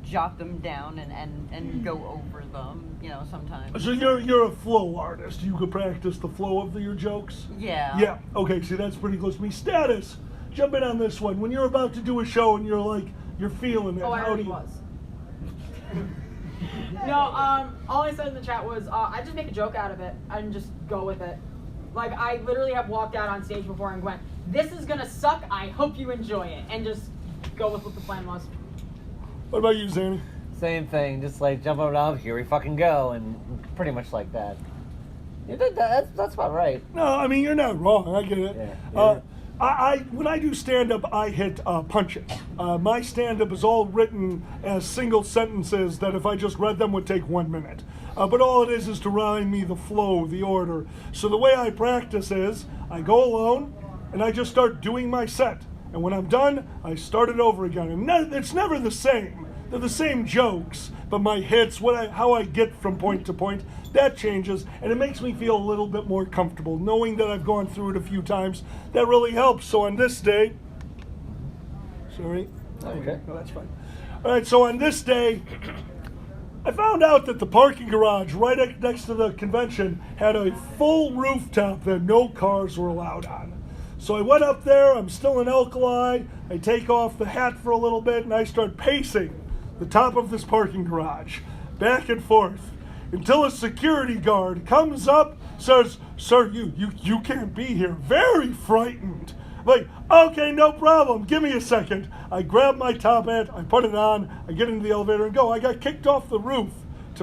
jot them down and go over them, you know, sometimes. so you're a flow artist. You could practice the flow of your jokes? Yeah. Yeah, okay, see, that's pretty close to me. Status, jump in on this one. When you're about to do a show and you're feeling it, Oh, I how already do you... was. No, all I said in the chat was, I just make a joke out of it and just go with it. Like, I literally have walked out on stage before and went, this is gonna suck, I hope you enjoy it, and just go with what the plan was. What about you, Zanny? Same thing, just like jump around, here we fucking go, and pretty much like that. You did that, that's about right. No, I mean, you're not wrong, I get it. Yeah. When I do stand-up, I hit punches. My stand-up is all written as single sentences that if I just read them would take 1 minute. But all it is to remind me the flow, the order. So the way I practice is, I go alone, and I just start doing my set. And when I'm done, I start it over again. And it's never the same. They're the same jokes, but my hits, how I get from point to point, that changes, and it makes me feel a little bit more comfortable. Knowing that I've gone through it a few times, that really helps. So on this day, sorry. Okay. No, that's fine. All right, so on this day, I found out that the parking garage right next to the convention had a full rooftop that no cars were allowed on. So I went up there, I'm still in Alkali, I take off the hat for a little bit, and I start pacing the top of this parking garage, back and forth, until a security guard comes up, says, "Sir, you can't be here." Very frightened. Like, okay, no problem, give me a second. I grab my top hat, I put it on, I get into the elevator and go. I got kicked off the roof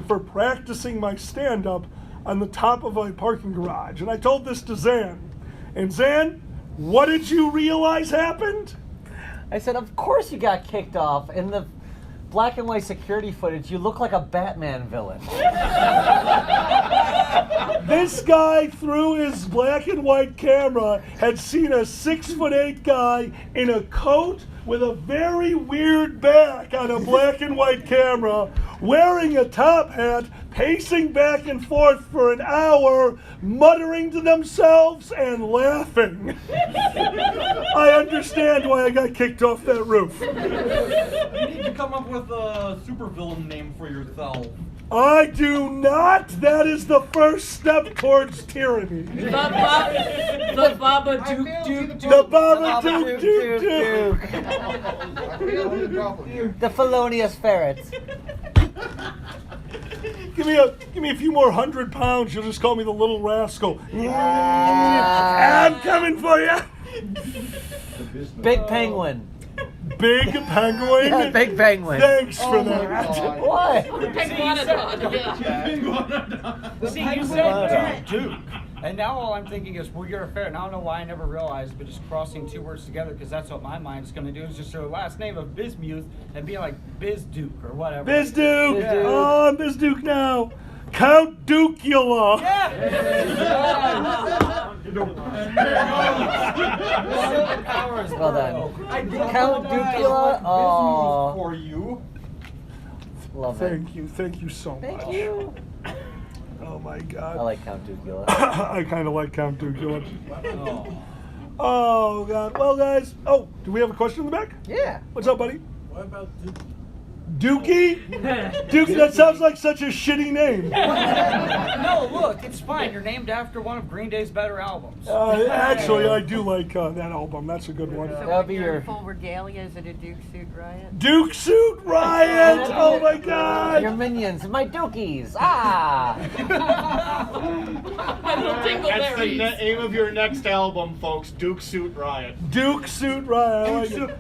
for practicing my stand-up on the top of a parking garage. And I told this to Zan. And Zan, what did you realize happened? I said, of course you got kicked off. In the black and white security footage, you look like a Batman villain. This guy, through his black and white camera, had seen a 6'8" guy in a coat with a very weird back on a black and white camera, wearing a top hat, pacing back and forth for an hour, muttering to themselves and laughing. I understand why I got kicked off that roof. You need to come up with a supervillain name for yourself. I do not. That is the first step towards tyranny. The Baba Duke Duke Duke. The Baba Duke Duke Duke. The felonious ferrets. Give me a few more 100 pounds. You'll just call me the little rascal. I'm coming for you. Big penguin. Big penguin. Yeah, big penguin. Thanks for that. What? See, you said Duke. And now all I'm thinking is, well, you're a ferret. And I don't know why I never realized, but just crossing two words together, because that's what my mind's going to do, is just your last name of Bismuth and be like Bizduke or whatever. Bizduke. Bizduke. Oh, I'm Bizduke now. Count Dukula. Yeah. Well done. Count Dukula. Oh, For you. love it. Thank you so much. Thank you. Oh my God. I like Count Dukula. I kind of like Count Dukula. Oh God. Well, guys. Oh, do we have a question in the back? Yeah. What's up, buddy? What about Dookie? Dookie, that sounds like such a shitty name. No, look, it's fine. You're named after one of Green Day's better albums. Actually, I do like that album. That's a good one. So That'll when be you're your- in full regalia, is it a Duke suit riot? Duke Suit Riot! Oh my god! Your minions, my dookies. Ah! My little That's the dingleberries. name of your next album, folks. Duke Suit Riot. Duke Suit Riot. I like it.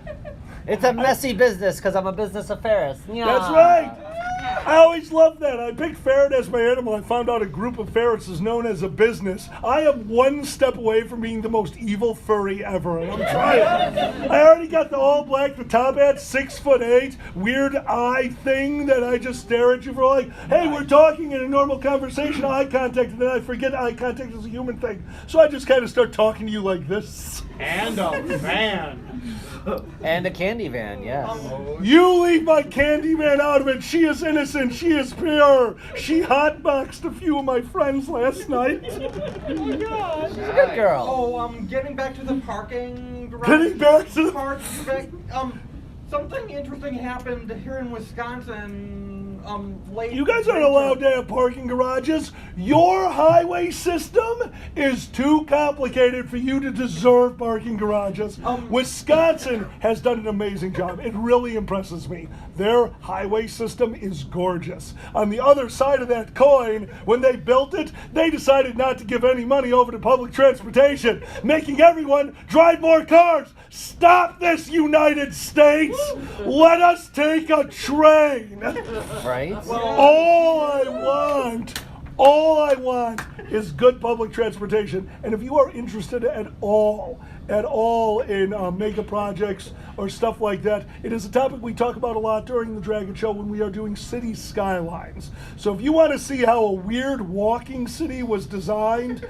It's a messy business because I'm a business affairist. That's right. I always loved that. I picked ferret as my animal. I found out a group of ferrets is known as a business. I am one step away from being the most evil furry ever, and I'm trying. I already got the all black, the top hat, 6'8", weird eye thing that I just stare at you for like, hey, we're talking in a normal conversation, eye contact, and then I forget eye contact is a human thing. So I just kind of start talking to you like this. And a van. And a candy van, yes. You leave my candy man out of it. She is innocent. She is pure. She hotboxed a few of my friends last night. Oh my god. She's a good girl. Oh, getting back to the parking garage. Getting back to the part. Something interesting happened here in Wisconsin. Late. You guys aren't allowed to have parking garages. Your highway system is too complicated for you to deserve parking garages. Wisconsin has done an amazing job. It really impresses me. Their highway system is gorgeous. On the other side of that coin, when they built it, they decided not to give any money over to public transportation, making everyone drive more cars. Stop this, United States! Let us take a train! Right? All I want is good public transportation. And if you are interested at all in mega projects or stuff like that, it is a topic we talk about a lot during the Dragget Show when we are doing city skylines. So if you want to see how a weird walking city was designed,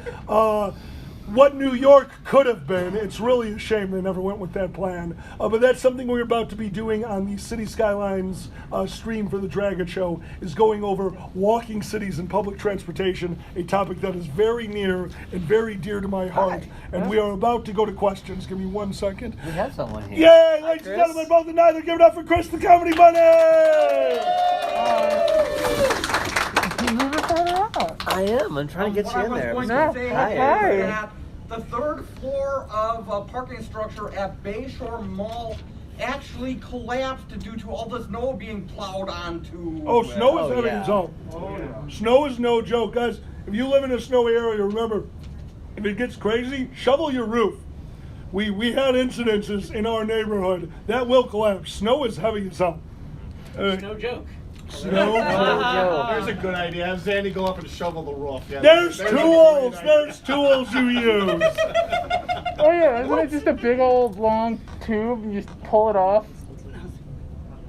what New York could have been, it's really a shame they never went with that plan. But that's something we're about to be doing on the City Skylines stream for the Dragget Show, is going over walking cities and public transportation, a topic that is very near and very dear to my heart. And we are about to go to questions. Give me 1 second. We have someone here. Yay, ladies and gentlemen, both and neither, give it up for Chris the Comedy Bunny! I am. I'm trying to get you in there. What I was going to say Hi. is that the third floor of a parking structure at Bayshore Mall actually collapsed due to all the snow being plowed onto. Oh, snow is Oh, having yeah. its own. Snow is no joke. Guys, if you live in a snowy area, remember, if it gets crazy, shovel your roof. We had incidences in our neighborhood. That will collapse. Snow is having its own. No joke. Snow. There's a good idea. Have Zandy go up and shovel the roof. Yeah, There's a great tools. idea. There's tools you use. Oh yeah, isn't it just a big old long tube and you just pull it off?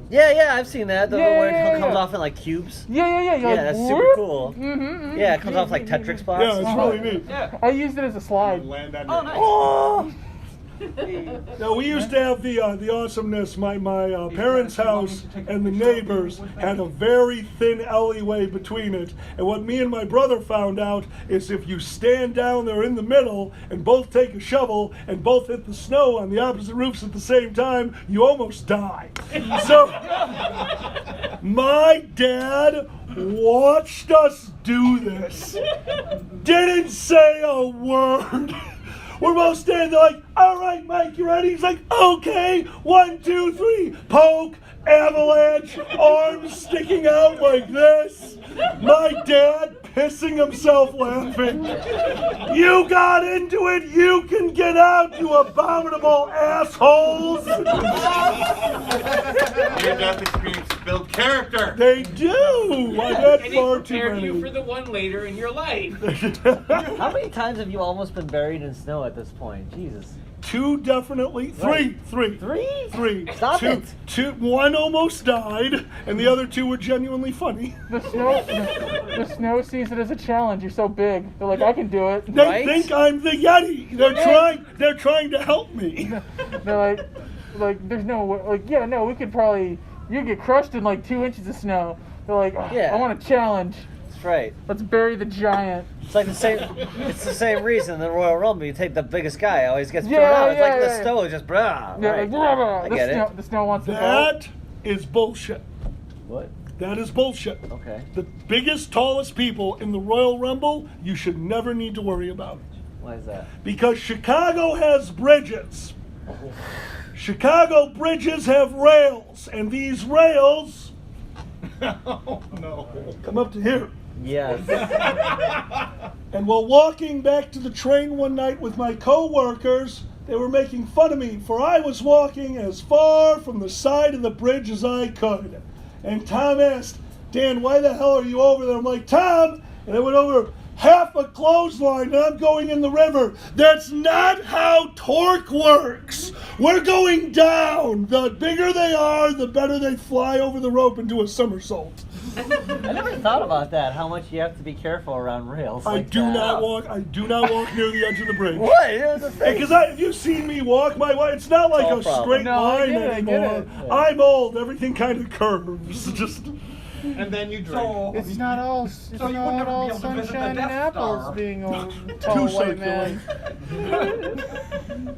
Yeah, I've seen that. The one Yeah. it comes off in like cubes. Yeah. Yeah, You're that's like, super whoop. cool. Mm-hmm. Yeah, it comes off like Tetris blocks. Yeah, it's really neat. Yeah. I used it as a slide. Land on Oh, your- nice. Oh! Now, we used to have the awesomeness. My parents' house and the neighbors had a very thin alleyway between it. And what me and my brother found out is if you stand down there in the middle and both take a shovel and both hit the snow on the opposite roofs at the same time, you almost die. So, my dad watched us do this. Didn't say a word. We're both standing there like, all right, Mike, you ready? He's like, okay, 1, 2, 3, poke, avalanche, arms sticking out like this. My dad pissing himself laughing. You got into it, you can get out, you abominable assholes. Near-death experiences build character. They do. I got And far it too prepared you for many. the one later in your life. How many times have you almost been buried in snow at this point? Jesus. 2 definitely. 3. Right. 3. 3? 3. Stop 2, it. 2. 1 almost died, and the other 2 were genuinely funny. The snow sees it as a challenge. You're so big. They're like, I can do it. They Right? think I'm the Yeti. They're trying to help me. They're like, there's no way. Like, yeah, no, we could probably. You get crushed in like 2 inches of snow. They're like, oh, Yeah. I want a challenge. That's right. Let's bury the giant. It's like the same. It's the same reason in the Royal Rumble. You take the biggest guy, always gets thrown Yeah, out. It's like yeah. the snow is just blah. Yeah, Right. like, blah, blah. I get it. The snow wants to go. That is bullshit. What? That is bullshit. Okay. The biggest, tallest people in the Royal Rumble, you should never need to worry about. Why is that? Because Chicago has bridges. Chicago bridges have rails, and these rails Oh no. come up to here. Yes. And while walking back to the train one night with my co-workers, they were making fun of me, for I was walking as far from the side of the bridge as I could. And Tom asked, Dan, why the hell are you over there? I'm like, Tom, and I went over half a clothesline and I'm going in the river. That's not how torque works. We're going down. The bigger they are, the better they fly over the rope and do a somersault. I never thought about that. How much you have to be careful around rails. I do not walk near the edge of the bridge. What? It was a thing. Because if you've seen me walk my way, it's not like No a problem. straight No, I line get it, I get anymore. it. I'm old. Everything kind of curves. Just And then you drink. It's not all you would never be able to visit the sunshine and Death apples Star. being a Too tall white man. circular.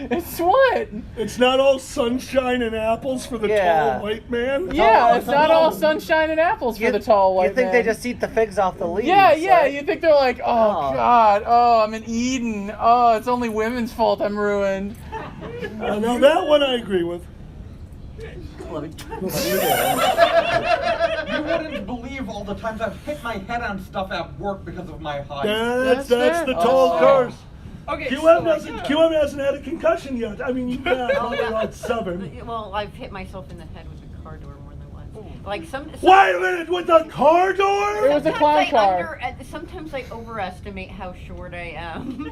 It's what? It's not all sunshine and apples for the Yeah. tall white man. Yeah, it's not all sunshine and apples for the tall white You think man. they just eat the figs off the leaves? Yeah, yeah. right? You think they're like, oh Oh. God, oh I'm in Eden, oh it's only women's fault I'm ruined. Now that one I agree with. Let me- You wouldn't believe all the times I've hit my head on stuff at work because of my height. That's fair. the tall curse. Okay, QM hasn't had a concussion yet. I mean, you've got probably like 7. Well, I've hit myself in the head with a car door more than once. Like some. Wait a minute, with the car door? It was a clown car. Sometimes I overestimate how short I am.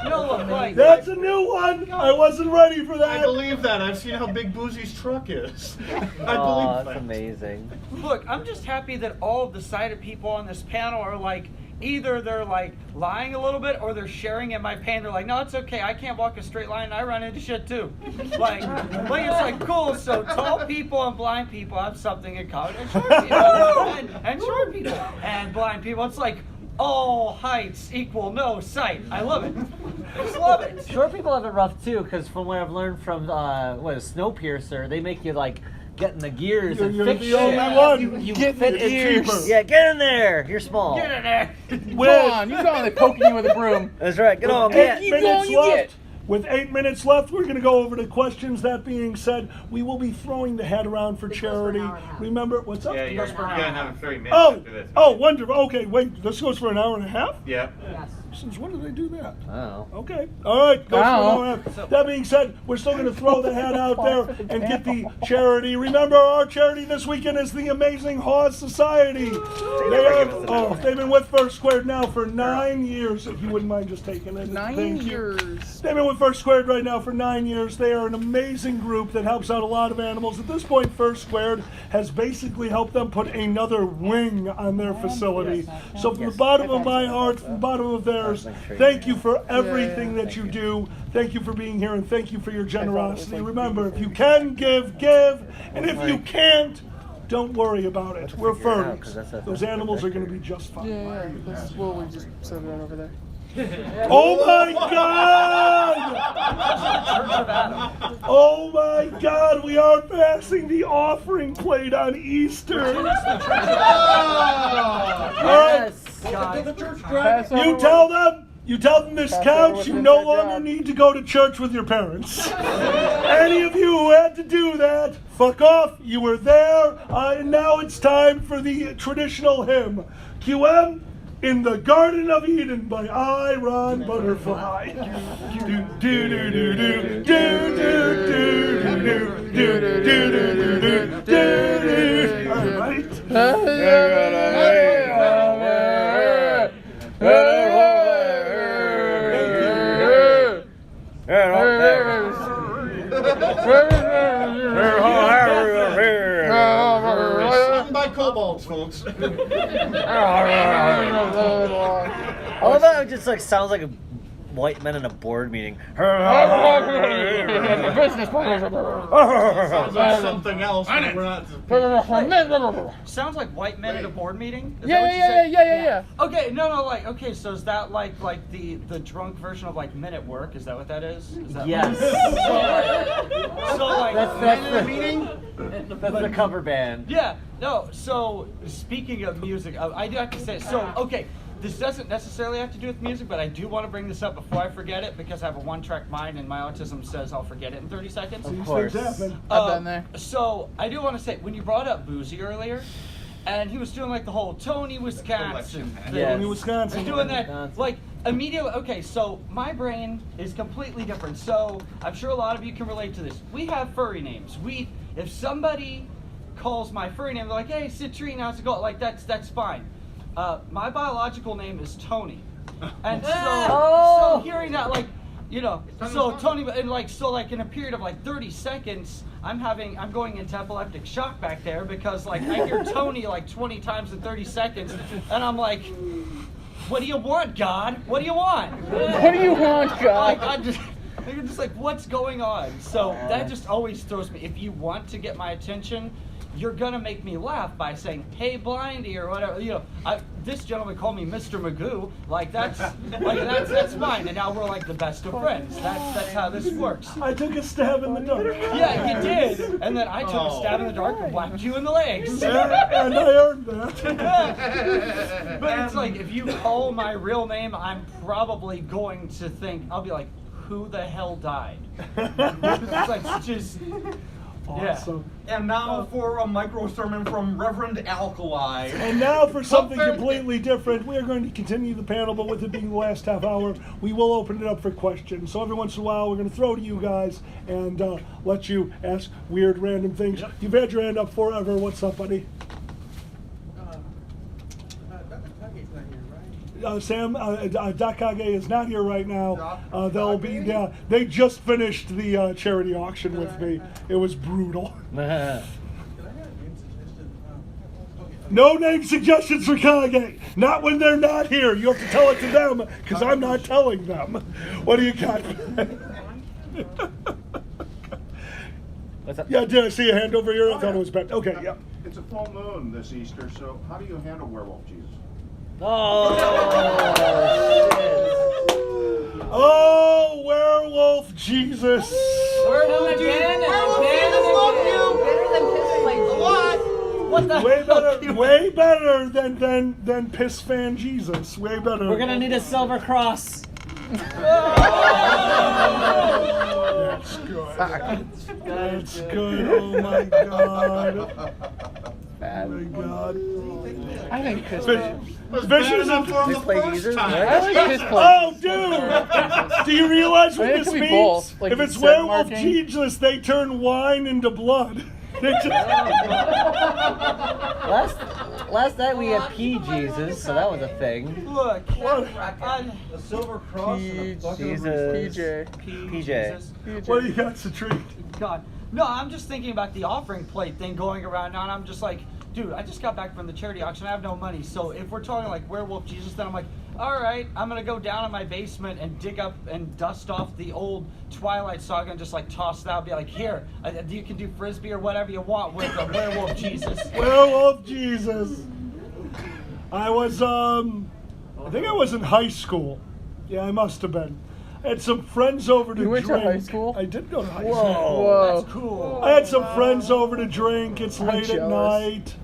No, like, That's a new one. I wasn't ready for I that. believe that. I've seen how big Boozy's truck is. I Oh, believe that's that. amazing. look, I'm just happy that all of the sighted people on this panel are like, either they're like lying a little bit or they're sharing in my pain. They're like, no, it's okay. I can't walk a straight line and I run into shit too. Like it's like, cool. So tall people and blind people have something in common. And short people. and short people. And blind people. It's like, all heights equal no sight. I love it. I just love it. Short people have it rough too, because from what I've learned from Snowpiercer, they make you like get in the gears and You're fix the shit. only one. You Get in fit the it gears. cheaper. Yeah, get in there. You're small. Get in there. Go on, you go on, they're poking you with a broom. That's right. Get on, With man. 8 Keep minutes going, you left. get. With 8 minutes left, we're going to go over to questions. That being said, we will be throwing the hat around for charity. Remember, what's up? Yeah, you're gonna have 30 minutes Oh, after this. wonderful. Okay, wait, this goes for an hour and a half? Yeah. Since when did I do that? Oh. Okay. All right. Go for an Wow. hour and a half. That being said, we're still going to throw the hat out there and get the charity. Remember, our charity this weekend is the Amazing Hawes Society. They've been with First Squared now for 9 years. If you wouldn't mind just taking it. 9 Thank you. years. They've been with First Squared right now for 9 years. They are an amazing group that helps out a lot of animals. At this point, First Squared has basically helped them put another wing on their facility. So from the bottom of my heart, from the bottom of theirs, thank you for everything that you do. Thank you for being here, and thank you for your generosity. Remember, if you can give, give. And if you can't, don't worry about it. We're furries. Those animals are going to be just fine. Yeah, that's what we just said right over there. Oh my God! Oh my God! We are passing the offering plate on Easter. All right, you tell them this counts. You no longer need to go to church with your parents. Any of you who had to do that, fuck off. You were there, and now it's time for the traditional hymn. QM. In the Garden of Eden by I, Ron Butterfly. Do do do do do do do do do do do do. All Sung by kobolds, folks. I love how it just like sounds like a white men in a board meeting. Business Sounds like something else. But we're not. Sounds like white men at a board meeting. Is that Yeah, what you yeah, said? yeah. Okay, no, like, okay, so is that like the drunk version of like Men at Work? Is that what that is? Is that Yes. so like That's Men at a the- meeting? That's the cover band. Yeah, no, so speaking of music, I do have to say, so, okay, this doesn't necessarily have to do with music, but I do want to bring this up before I forget it because I have a one-track mind and my autism says I'll forget it in 30 seconds. Of course. I've been there. So I do want to say, when you brought up Boozy earlier, and he was doing like the whole Tony Wisconsin thing. Yes. Tony Wisconsin. Doing that, Wisconsin. like, immediately, okay, so my brain is completely different. So I'm sure a lot of you can relate to this. We have furry names. If somebody calls my furry name, they're like, hey, Citrine, how's it going? Like, that's fine. My biological name is Tony. And so hearing that, like, you know, so Tony, and like, so like in a period of like 30 seconds, I'm going into epileptic shock back there because like I hear Tony like 20 times in 30 seconds, and I'm like, what do you want, God? What do you want? What do you want, God? I'm just like, what's going on? So that just always throws me. If you want to get my attention, you're gonna make me laugh by saying, "Hey, Blindy," or whatever. You know, this gentleman called me Mr. Magoo. Like that's fine. And now we're like the best of friends. That's how this works. I took a stab in the dark. Yeah, you did. And then I took a stab in the dark and whacked you in the legs. And I earned that. But it's like, if you call my real name, I'm probably going to think, I'll be like, who the hell died? It's like, just... Awesome. And now for a micro sermon from Reverend Alkali. And now for something completely different. We are going to continue the panel, but with it being the last half hour, we will open it up for questions. So every once in a while, we're going to throw to you guys and let you ask weird, random things. Yep. You've had your hand up forever. What's up, buddy? Sam, Dakage is not here right now. They'll be. Yeah, they just finished the charity auction with me. It was brutal. No name suggestions for Kage. Not when they're not here. You have to tell it to them because I'm not telling them. What do you got? What's up? Yeah, did I see a hand over here? I thought it was bad. Okay, yeah. It's a full moon this Easter, so how do you handle werewolf Jesus? Oh, werewolf Jesus. Werewolf again and again and again. Better than piss play Jesus. What the Way better than piss fan Jesus. Way better. We're gonna need a silver cross. That's good. That's good. Oh my God. Oh my God. I think piss Vicious enough for him the play first Jesus, time. I like piss play. Oh, dude! Do you realize what I mean, it this could be means? both, like If you it's said, werewolf marking. Jesus, they turn wine into blood. They just- Last night we had P Jesus, so that was a thing. Look, What? a silver cross and a bucket of Jesus. PJ. What do you got, Citrine? God. No, I'm just thinking about the offering plate thing going around now, and I'm just like, dude, I just got back from the charity auction. I have no money. So if we're talking like werewolf Jesus, then I'm like, all right, I'm going to go down in my basement and dig up and dust off the old Twilight Saga and just like toss that. Be like, here, you can do Frisbee or whatever you want with a werewolf Jesus. Werewolf Jesus. I was, I think I was in high school. Yeah, I must have been. I had some friends over to You went to drink. high school? I did go to high Whoa. school. Whoa. That's cool. I had some friends over to drink. It's I'm late at jealous. night.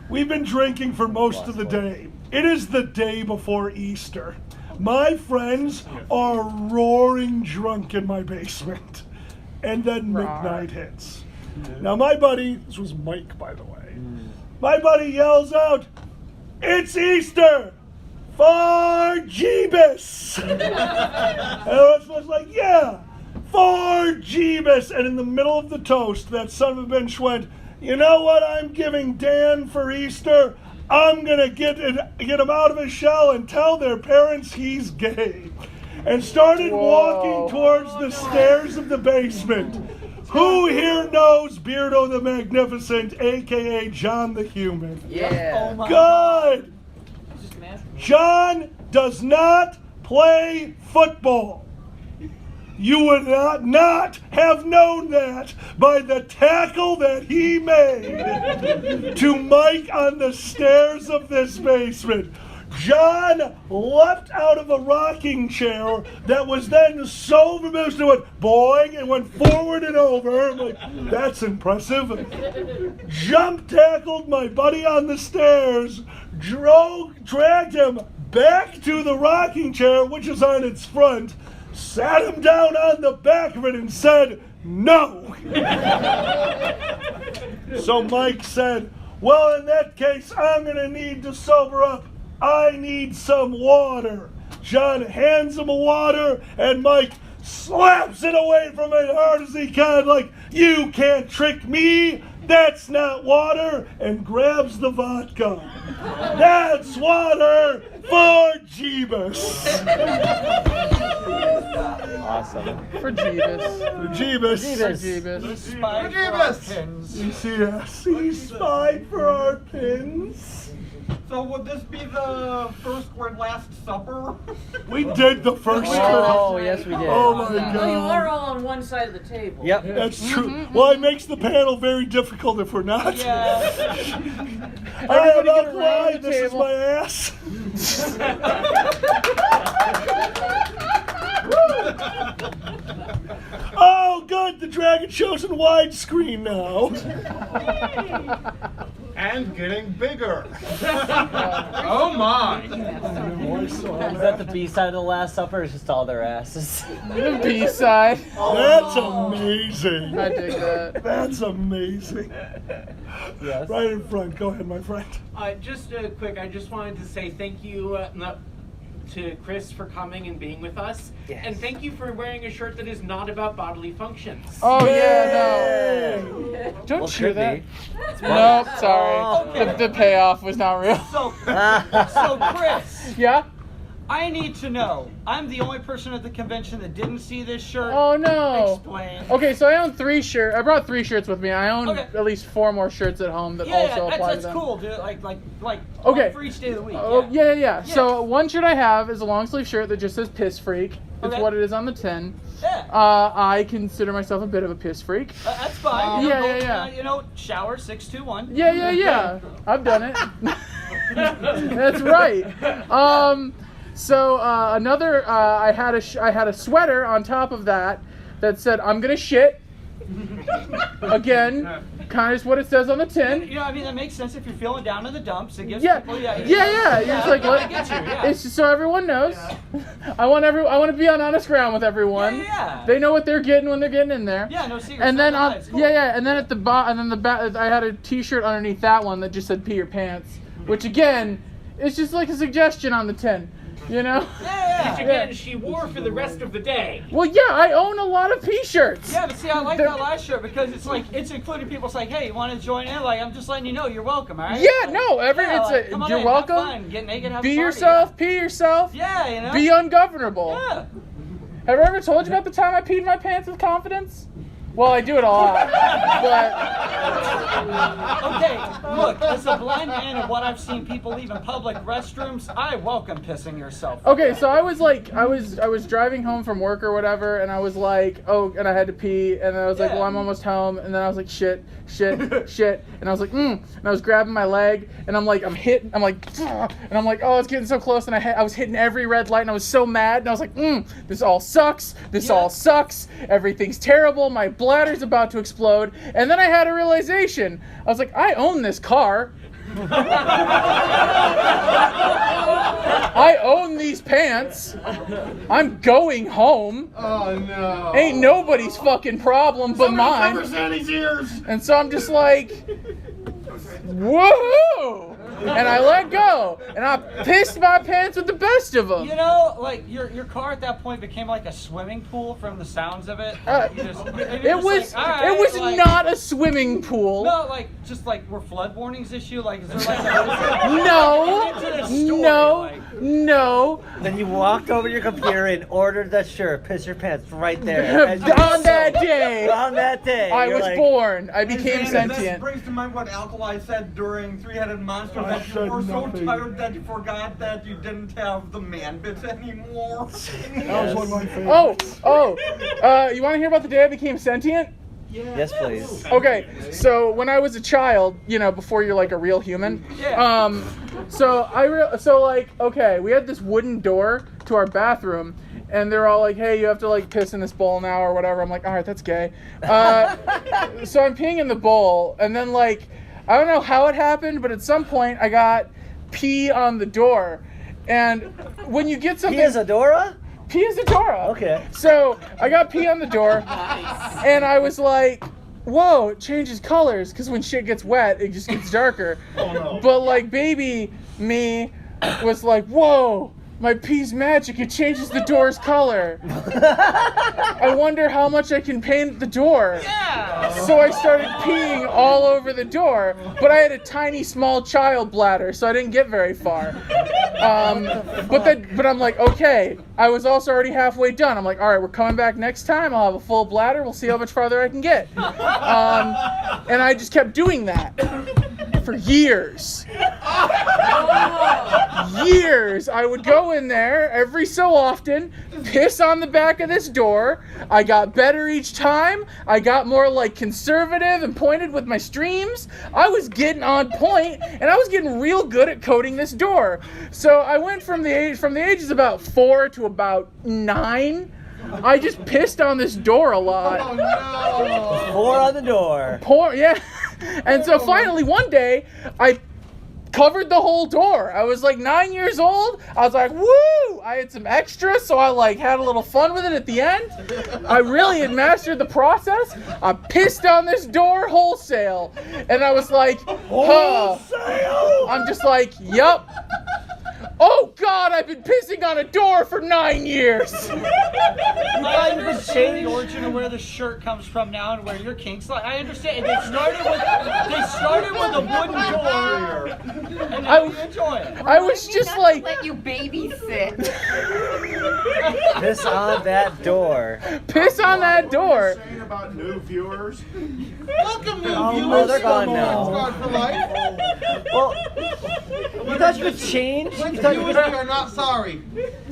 We've been drinking for most of the day. It is the day before Easter. My friends are roaring drunk in my basement. And then midnight hits. Now my buddy, this was Mike by the way, my buddy yells out, "It's Easter! For Jeebus!" And I was like, yeah, for Jeebus! And in the middle of the toast, that son of a bitch went, "You know what I'm giving Dan for Easter? I'm gonna get him out of his shell and tell their parents he's gay." And started walking towards the stairs of the basement. Who here knows Beardo the Magnificent, aka John the Human? Yeah. Oh my God! It's just an ass. John does not play football. You would not have known that by the tackle that he made to Mike on the stairs of this basement. John leapt out of a rocking chair that was then so famous to it, boing, and went forward and over. I'm like, that's impressive. Jump tackled my buddy on the stairs, dragged him back to the rocking chair, which is on its front, sat him down on the back of it and said, no. So Mike said, well, in that case, I'm going to need to sober up. I need some water. John hands him a water, and Mike slaps it away from him as hard as he can, like, you can't trick me. That's not water, and grabs the vodka. That's water for Jeebus. Awesome. For Jeebus. For Jeebus. For Jeebus. You see us. He spied for our pins. So would this be the first or last supper? We did the first Oh, yes, we did. Oh my No, you God. are all on one side of the table. Yep. That's true. Well, it makes the panel very difficult if we're not. Yeah. I am Everybody get out around wide. the This is table. my ass. Oh, good. The Dragget show's in widescreen now. And getting bigger. Oh my. Is that the B side of the Last Supper? Or is just all their asses? The B-side. That's amazing. I dig that. That's amazing. Yes. Right in front. Go ahead, my friend. Just quick, I just wanted to say thank you to Chris for coming and being with us. Yes. And thank you for wearing a shirt that is not about bodily functions. Oh, yeah, no. Don't Well, cheer could that. be. Nope, sorry. Okay. The payoff was not real. So Chris, Yeah? I need to know. I'm the only person at the convention that didn't see this shirt. Oh, no. Explain. Okay, so I own 3 shirts. I brought 3 shirts with me. I own Okay. at least 4 more shirts at home that Yeah, also that's, apply to that's them. cool, dude. Like Okay. one for each day of the week. Oh, yeah. yeah. So one shirt I have is a long sleeve shirt that just says Piss Freak. It's Okay. what it is on the tin. Yeah. I consider myself a bit of a piss freak. That's fine. Yeah. Shower 621. Yeah. I've done it. That's right. I had a sweater on top of that said I'm gonna shit. Again, kind of what it says on the tin. I mean, that makes sense if you're feeling down in the dumps. It gives Yeah. people, You're just like, I let, get you, yeah. it's just so everyone knows. I want to be on honest ground with everyone. Yeah. They know what they're getting when they're getting in there. Yeah, no secrets. And then no lies. Cool. and then at the back, I had a T-shirt underneath that one that just said "Pee your pants," which again, it's just like a suggestion on the tin, you know? Which again, she wore for the rest of the day. Well, yeah, I own a lot of P-shirts. Yeah, but see, I like that last shirt because it's including people. It's like, hey, you want to join in? Like, I'm just letting you know you're welcome, all right? Yeah, no, come on you're in, welcome. Have fun, get naked, have Be a party, yourself, pee yourself. Yeah, you know. Be ungovernable. Yeah. Have I ever told you about the time I peed my pants with confidence? Well, I do it a lot, but Okay, look, as a blind man and what I've seen people leave in public restrooms, I welcome pissing yourself. okay. So I was driving home from work or whatever, and I was like, oh, and I had to pee, and then I was like, well, I'm almost home, and then I was like, shit, and I was like, and I was grabbing my leg, and I'm like, and I'm like, oh, it's getting so close, and I was hitting every red light, and I was so mad, and I was like, this all sucks, everything's terrible, my bladder's about to explode, and then I had a realization. I was like, I own this car. I own these pants. I'm going home. Oh no. Ain't nobody's fucking problem but mine. Cover Sandy's ears. And so I'm just like, woohoo! And I let go, and I pissed my pants with the best of them. You know, like your car at that point became like a swimming pool from the sounds of it. It was not a swimming pool. No, just were flood warnings issued? Like, is there like No. Then you walked over to your computer and ordered that shirt, Piss Your Pants, right there. On that day. I was born. I became This sentient. brings to mind what Alkali said during Three-Headed Monster I that you said were so nothing. tired that you forgot that you didn't have the man bit anymore. That was one of my favorites. You want to hear about the day I became sentient? Yes, please. Okay, so when I was a child, before you're like a real human, okay, we had this wooden door to our bathroom, and they're all like, hey, you have to like piss in this bowl now or whatever. I'm like, all right, that's gay. So I'm peeing in the bowl, and then like, I don't know how it happened, but at some point I got pee on the door, and when you get something... Piazzadora? Piazzadora. Okay. So I got pee on the door, and I was like, whoa, it changes colors, because when shit gets wet, it just gets darker. Oh, no. But like baby me was like, whoa, my pee's magic, it changes the door's color. I wonder how much I can paint the door. Yeah. So I started peeing all over the door, but I had a tiny small child bladder, so I didn't get very far. But I'm like, okay, I was also already halfway done. I'm like, all right, we're coming back next time. I'll have a full bladder. We'll see how much farther I can get. And I just kept doing that for years. Years. I would go in there every so often, piss on the back of this door. I got better each time. I got more like conservative and pointed with my streams. I was getting on point, and I was getting real good at coding this door. So I went from the ages about 4 to about 9. I just pissed on this door a lot. Oh no! Pour on the door. Yeah. And so finally one day, I covered the whole door. I was like 9 years old. I was like, woo! I had some extras, so I like had a little fun with it at the end. I really had mastered the process. I pissed on this door wholesale. And I was like, Wholesale? I'm just like, yup. Oh God, I've been pissing on a door for 9 years. I understand the origin of where the shirt comes from now and where your kinks lie. I understand. They started with a wooden door, and now you enjoy it. I was just like, let you babysit. Piss on that door. Piss on that door. Saying about new viewers. Welcome, new Oh, viewers. they're gone now. Scarred for life. Well, you thought you could change? Viewers, we are not sorry.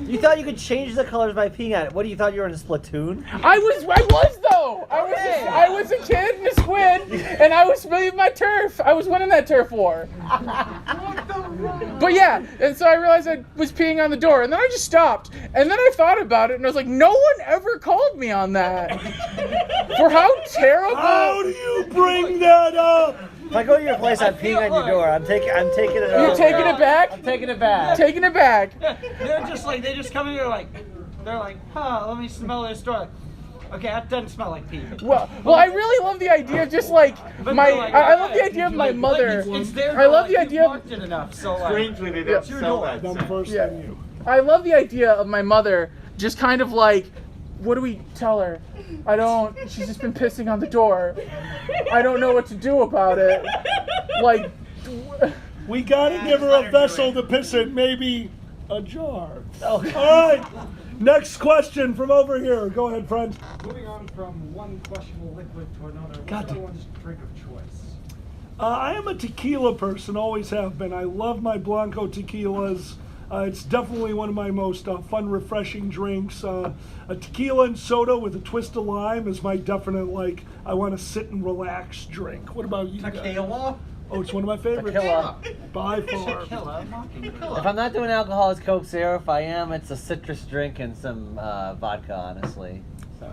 You thought you could change the colors by peeing on it. What, do you thought you were in a Splatoon? I was though. I was a kid and a squid, and I was familiar with my turf. I was winning that turf war. But yeah, and so I realized I was peeing on the door, and then I just stopped. And then I thought about it, and I was like, no one ever called me on that. For how terrible. How do you bring that up? If I go to your place, I'm peeing on your door. I'm taking it over. You're taking it back? I'm taking it back. Taking it back. They just come in here they're like, let me smell this door. Like, okay, that doesn't smell like pee. Well, I really love the idea of just like I love the idea of my mother. It's their I door, love the you've idea of marked it enough, so like, Strangely, they don't your sell door. that. I'm first Yeah. than you. I love the idea of my mother just kind of like, what do we tell her? She's just been pissing on the door. I don't know what to do about it. Like, We gotta give her a vessel to piss in, maybe a jar. Oh. All right. Next question from over here. Go ahead, friend. Moving on from one questionable liquid to another, what's everyone's drink of choice? I am a tequila person, always have been. I love my Blanco tequilas. It's definitely one of my most fun, refreshing drinks. A tequila and soda with a twist of lime is my definite, like, I want to sit and relax drink. What about you guys? Tequila? Oh, it's one of my favorites. Tequila. By far. If I'm not doing alcohol, it's Coke Zero. If I am, it's a citrus drink and some vodka, honestly. So.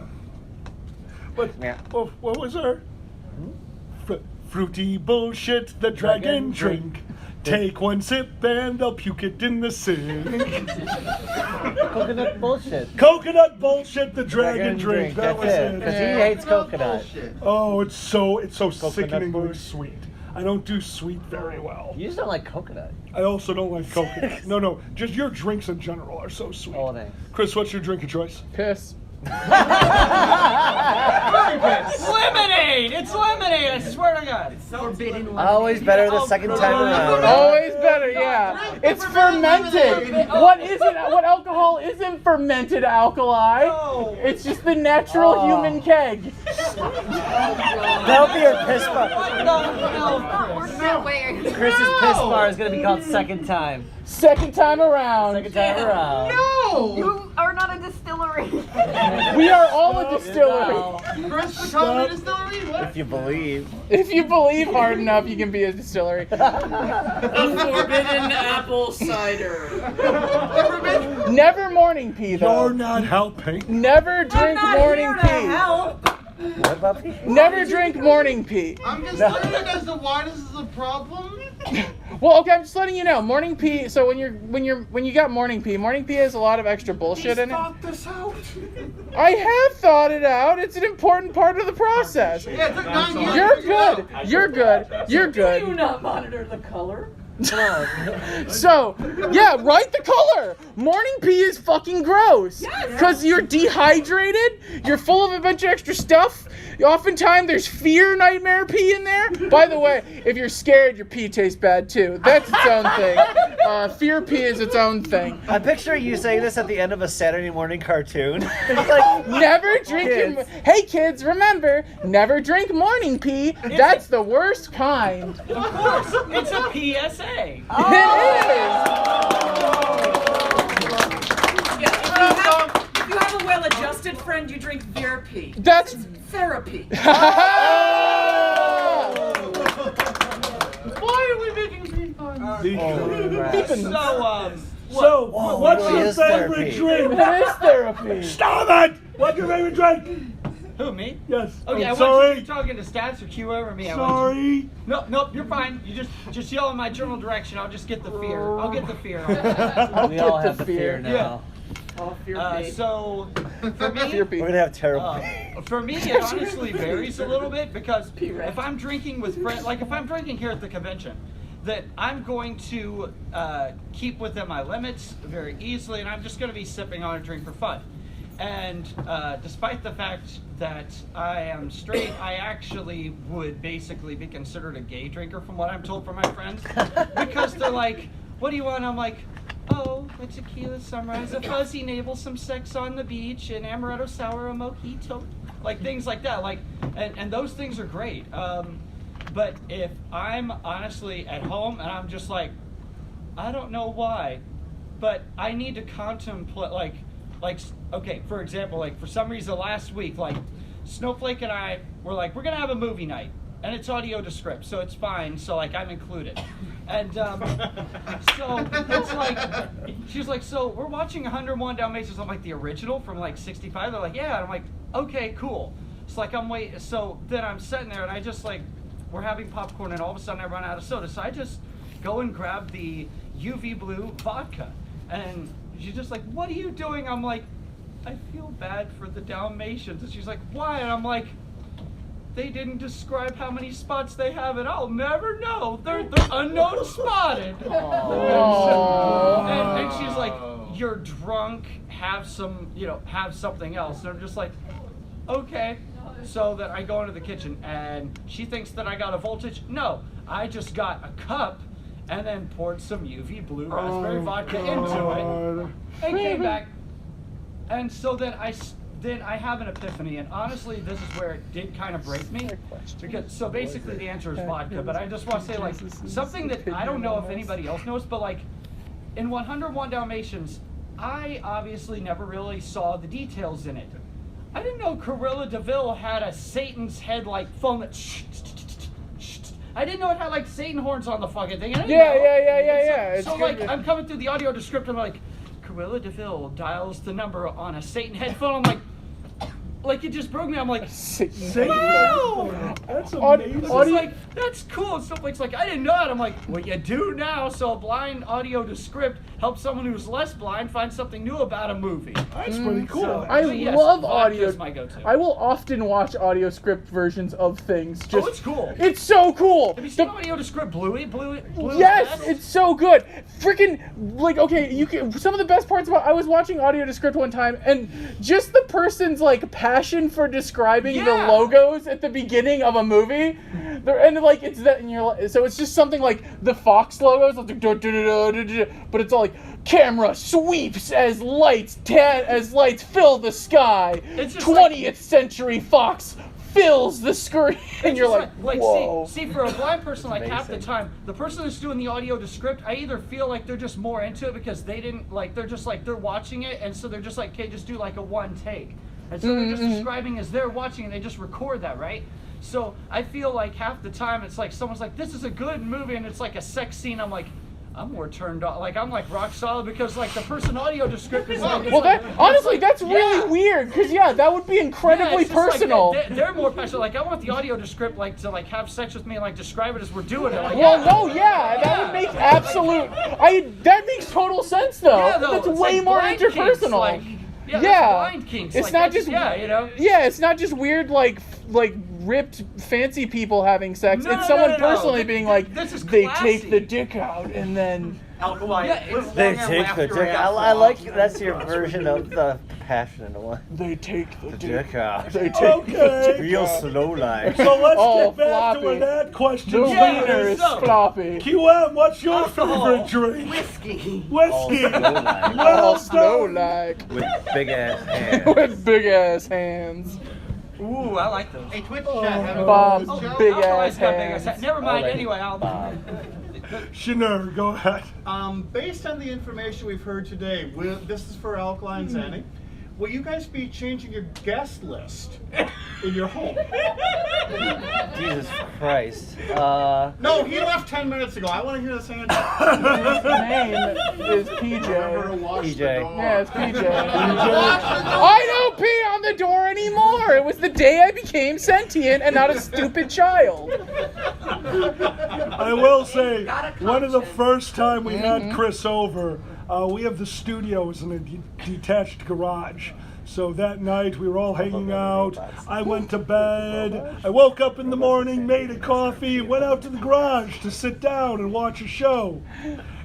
What, Yeah. what was her? Fruity bullshit, the dragon drink. Take one sip and they'll puke it in the sink. Coconut bullshit. Coconut bullshit, the dragon drink. That That's was it. it. Because he hates coconut. Oh, it's so Coconut sickeningly bullshit. sweet. I don't do sweet very well. You just don't like coconut. I also don't like coconut. No, just your drinks in general are so sweet. Oh, thanks. Chris, what's your drink of choice? piss. Lemonade! It's lemonade! I swear to God. Forbidden lemonade. Always better the second time around. Always better, yeah. It's fermented. What alcohol isn't fermented alkali? It's just the natural human keg. That'll be your piss bar. Chris's piss bar is gonna be called second time. Second time around. Second time around. No! You are not a distillery. We are all a distillery. Chris become a distillery? What? If you believe. If you believe hard enough, you can be a distillery. Forbidden apple cider. Never morning pea, though. You're not helping. Never drink morning pea. What about pee? Never drink morning pea. I'm just looking as to why this is a problem. Well, okay, I'm just letting you know. Morning pea. So when you got morning pea has a lot of extra bullshit in it. Thought this out. I have thought it out. It's an important part of the process. Yeah, it took 9 years. You're good. You're good. You're good. Do not monitor the color. So, yeah, write the color. Morning pea is fucking gross. Because you're dehydrated, you're full of a bunch of extra stuff. Oftentimes there's fear nightmare pea in there. By the way, if you're scared, your pee tastes bad too. That's its own thing. Fear pea is its own thing. I picture you saying this at the end of a Saturday morning cartoon. It's like, never drink your... Hey kids, remember, never drink morning pea. That's the worst kind. Of course, it's a PSA. It is. If you have a well-adjusted friend, you drink beer pee. That's therapy. Why are we making pee puns? So, what's your favorite drink? What is therapy? Stop it! What's your favorite drink? Who, me? Yes. Okay, I'm I want sorry. you to be talking to Stats or Q over me. Sorry. Nope, you're fine. You just yell in my general direction. I'll just get the fear. I'll get the fear. We all have the fear now. So, for me, We're gonna have terrible. for me, it honestly varies a little bit because if I'm drinking with friends, like if I'm drinking here at the convention, that I'm going to keep within my limits very easily, and I'm just going to be sipping on a drink for fun. And despite the fact that I am straight, I actually would basically be considered a gay drinker from what I'm told from my friends. Because they're like, what do you want? I'm like, oh, a tequila sunrise, a fuzzy navel, some sex on the beach, an amaretto sour, a mojito. Like things like that. Like, and those things are great. But if I'm honestly at home and I'm just like, I don't know why, but I need to contemplate, like, okay, for example, like for some reason last week, like Snowflake and I were like, we're gonna have a movie night, and it's audio descript, so it's fine. So like I'm included, and so it's like she's like, so we're watching 101 Dalmatians. I'm like, the original from like '65. They're like, yeah. And I'm like, okay, cool. It's like I'm waiting. So then I'm sitting there, and I just like, we're having popcorn, and all of a sudden I run out of soda, so I just go and grab the UV blue vodka, and she's just like, what are you doing? I'm like, I feel bad for the Dalmatians. And she's like, why? And I'm like, they didn't describe how many spots they have, and I'll never know. They're unknown spotted. And she's like, you're drunk, have something else. And I'm just like, okay. So that I go into the kitchen, and she thinks that I got a voltage. No, I just got a cup and then poured some UV blue raspberry vodka into it, and came back. And so then I have an epiphany, and honestly, this is where it did kind of break me. Because so basically, the answer is vodka. But I just want to say, like, something that I don't know if anybody else knows, but like in 101 Dalmatians, I obviously never really saw the details in it. I didn't know Cruella de Vil had a Satan's head like phone that I didn't know it had like Satan horns on the fucking thing. Yeah. So like I'm coming through the audio descriptor, I'm like, Cruella de Vil dials the number on a Satan headphone. I'm like it just broke me. I'm like, wow, that's amazing. It's like, that's cool. And stuff like I didn't know that. I'm like, well, you do now. So a blind audio descript help someone who's less blind find something new about a movie. That's pretty cool. So, I yes, love vodka audio. is my go-to. I will often watch audio script versions of things. Just, it's cool. It's so cool. Have you seen audio to script Bluey? Bluey Yes, best? it's so good. Freaking like okay, you can. Some of the best parts about I was watching audio to script one time, and just the person's like passion for describing the logos at the beginning of a movie, and like it's that, and you're like, so it's just something like the Fox logos, like, but it's all like camera sweeps as lights fill the sky. 20th Century Fox fills the screen, and you're like, whoa. See, for a blind person, like half the time, the person that's doing the audio to script, I either feel like they're just more into it because they didn't like, they're just like they're watching it, and so they're just like, okay, just do like a one take, and so they're just describing as they're watching, and they just record that, right? So I feel like half the time it's like someone's like, this is a good movie, and it's like a sex scene. I'm like, I'm more turned on. Like I'm like rock solid because like the person audio to script is like. Well, that honestly, that's really weird because that would be incredibly personal. Like they're more passionate. Like I want the audio to script like to like have sex with me and like describe it as we're doing it. Like, that would make absolute. That makes total sense though. Yeah, though, that's it's way like more blind interpersonal. kinks, like, that's blind kinks. It's like, not just you know. Yeah, it's not just weird like ripped fancy people having sex. It's someone personally being like, they take the dick out and then. They take the dick. I like that's your version of the passionate one. They take the dick out. They take the dick real out. slow like. So let's get back floppy. to where that question The wiener is floppy. QM, what's your favorite drink? Whiskey. Whiskey. All slow like. With big ass hands. With big ass hands. Ooh, I like those. Hey, Twitch chat. Bob's big ass got big hands. ass. Never mind. Anyway, I'll. Shanur, go ahead. Based on the information we've heard today, this is for Alkaline Zanny. Will you guys be changing your guest list in your home? Jesus Christ. No, he left 10 minutes ago. I want to hear this answer. His name is PJ. PJ. Yeah, it's PJ. I don't pee on the door anymore. It was the day I became sentient and not a stupid child. I will say, one of the first time we had Chris over, we have the studios in a detached garage. So that night we were all hanging out. I went to bed. I woke up in the morning, made a coffee, went out to the garage to sit down and watch a show.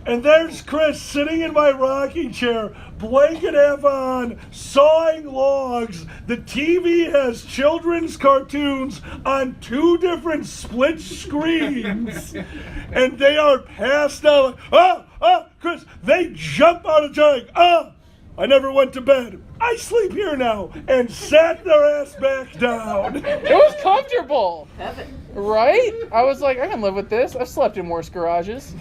And there's Chris sitting in my rocking chair, blanket half on, sawing logs. The TV has children's cartoons on 2 different split screens. And they are passed out like, Chris, they jump out of the chair, I never went to bed. I sleep here now, and sat their ass back down. It was comfortable. Right? I was like, I can live with this. I've slept in worse garages.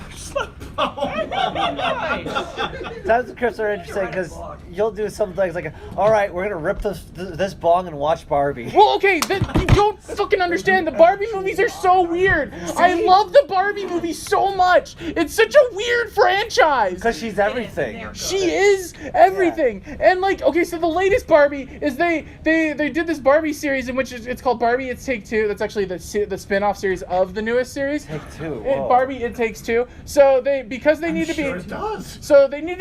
Times with Chris are interesting because you'll do some things like, all right, we're gonna rip this bong and watch Barbie. Well, okay, you don't fucking understand. The Barbie movies are so weird. I love the Barbie movies so much. It's such a weird franchise. Because she's everything. She is everything. And like, okay, so the latest Barbie is they did this Barbie series in which it's called Barbie It Takes Two. That's actually the spin-off series of the newest series. Take Two. Barbie It Takes Two. So they need to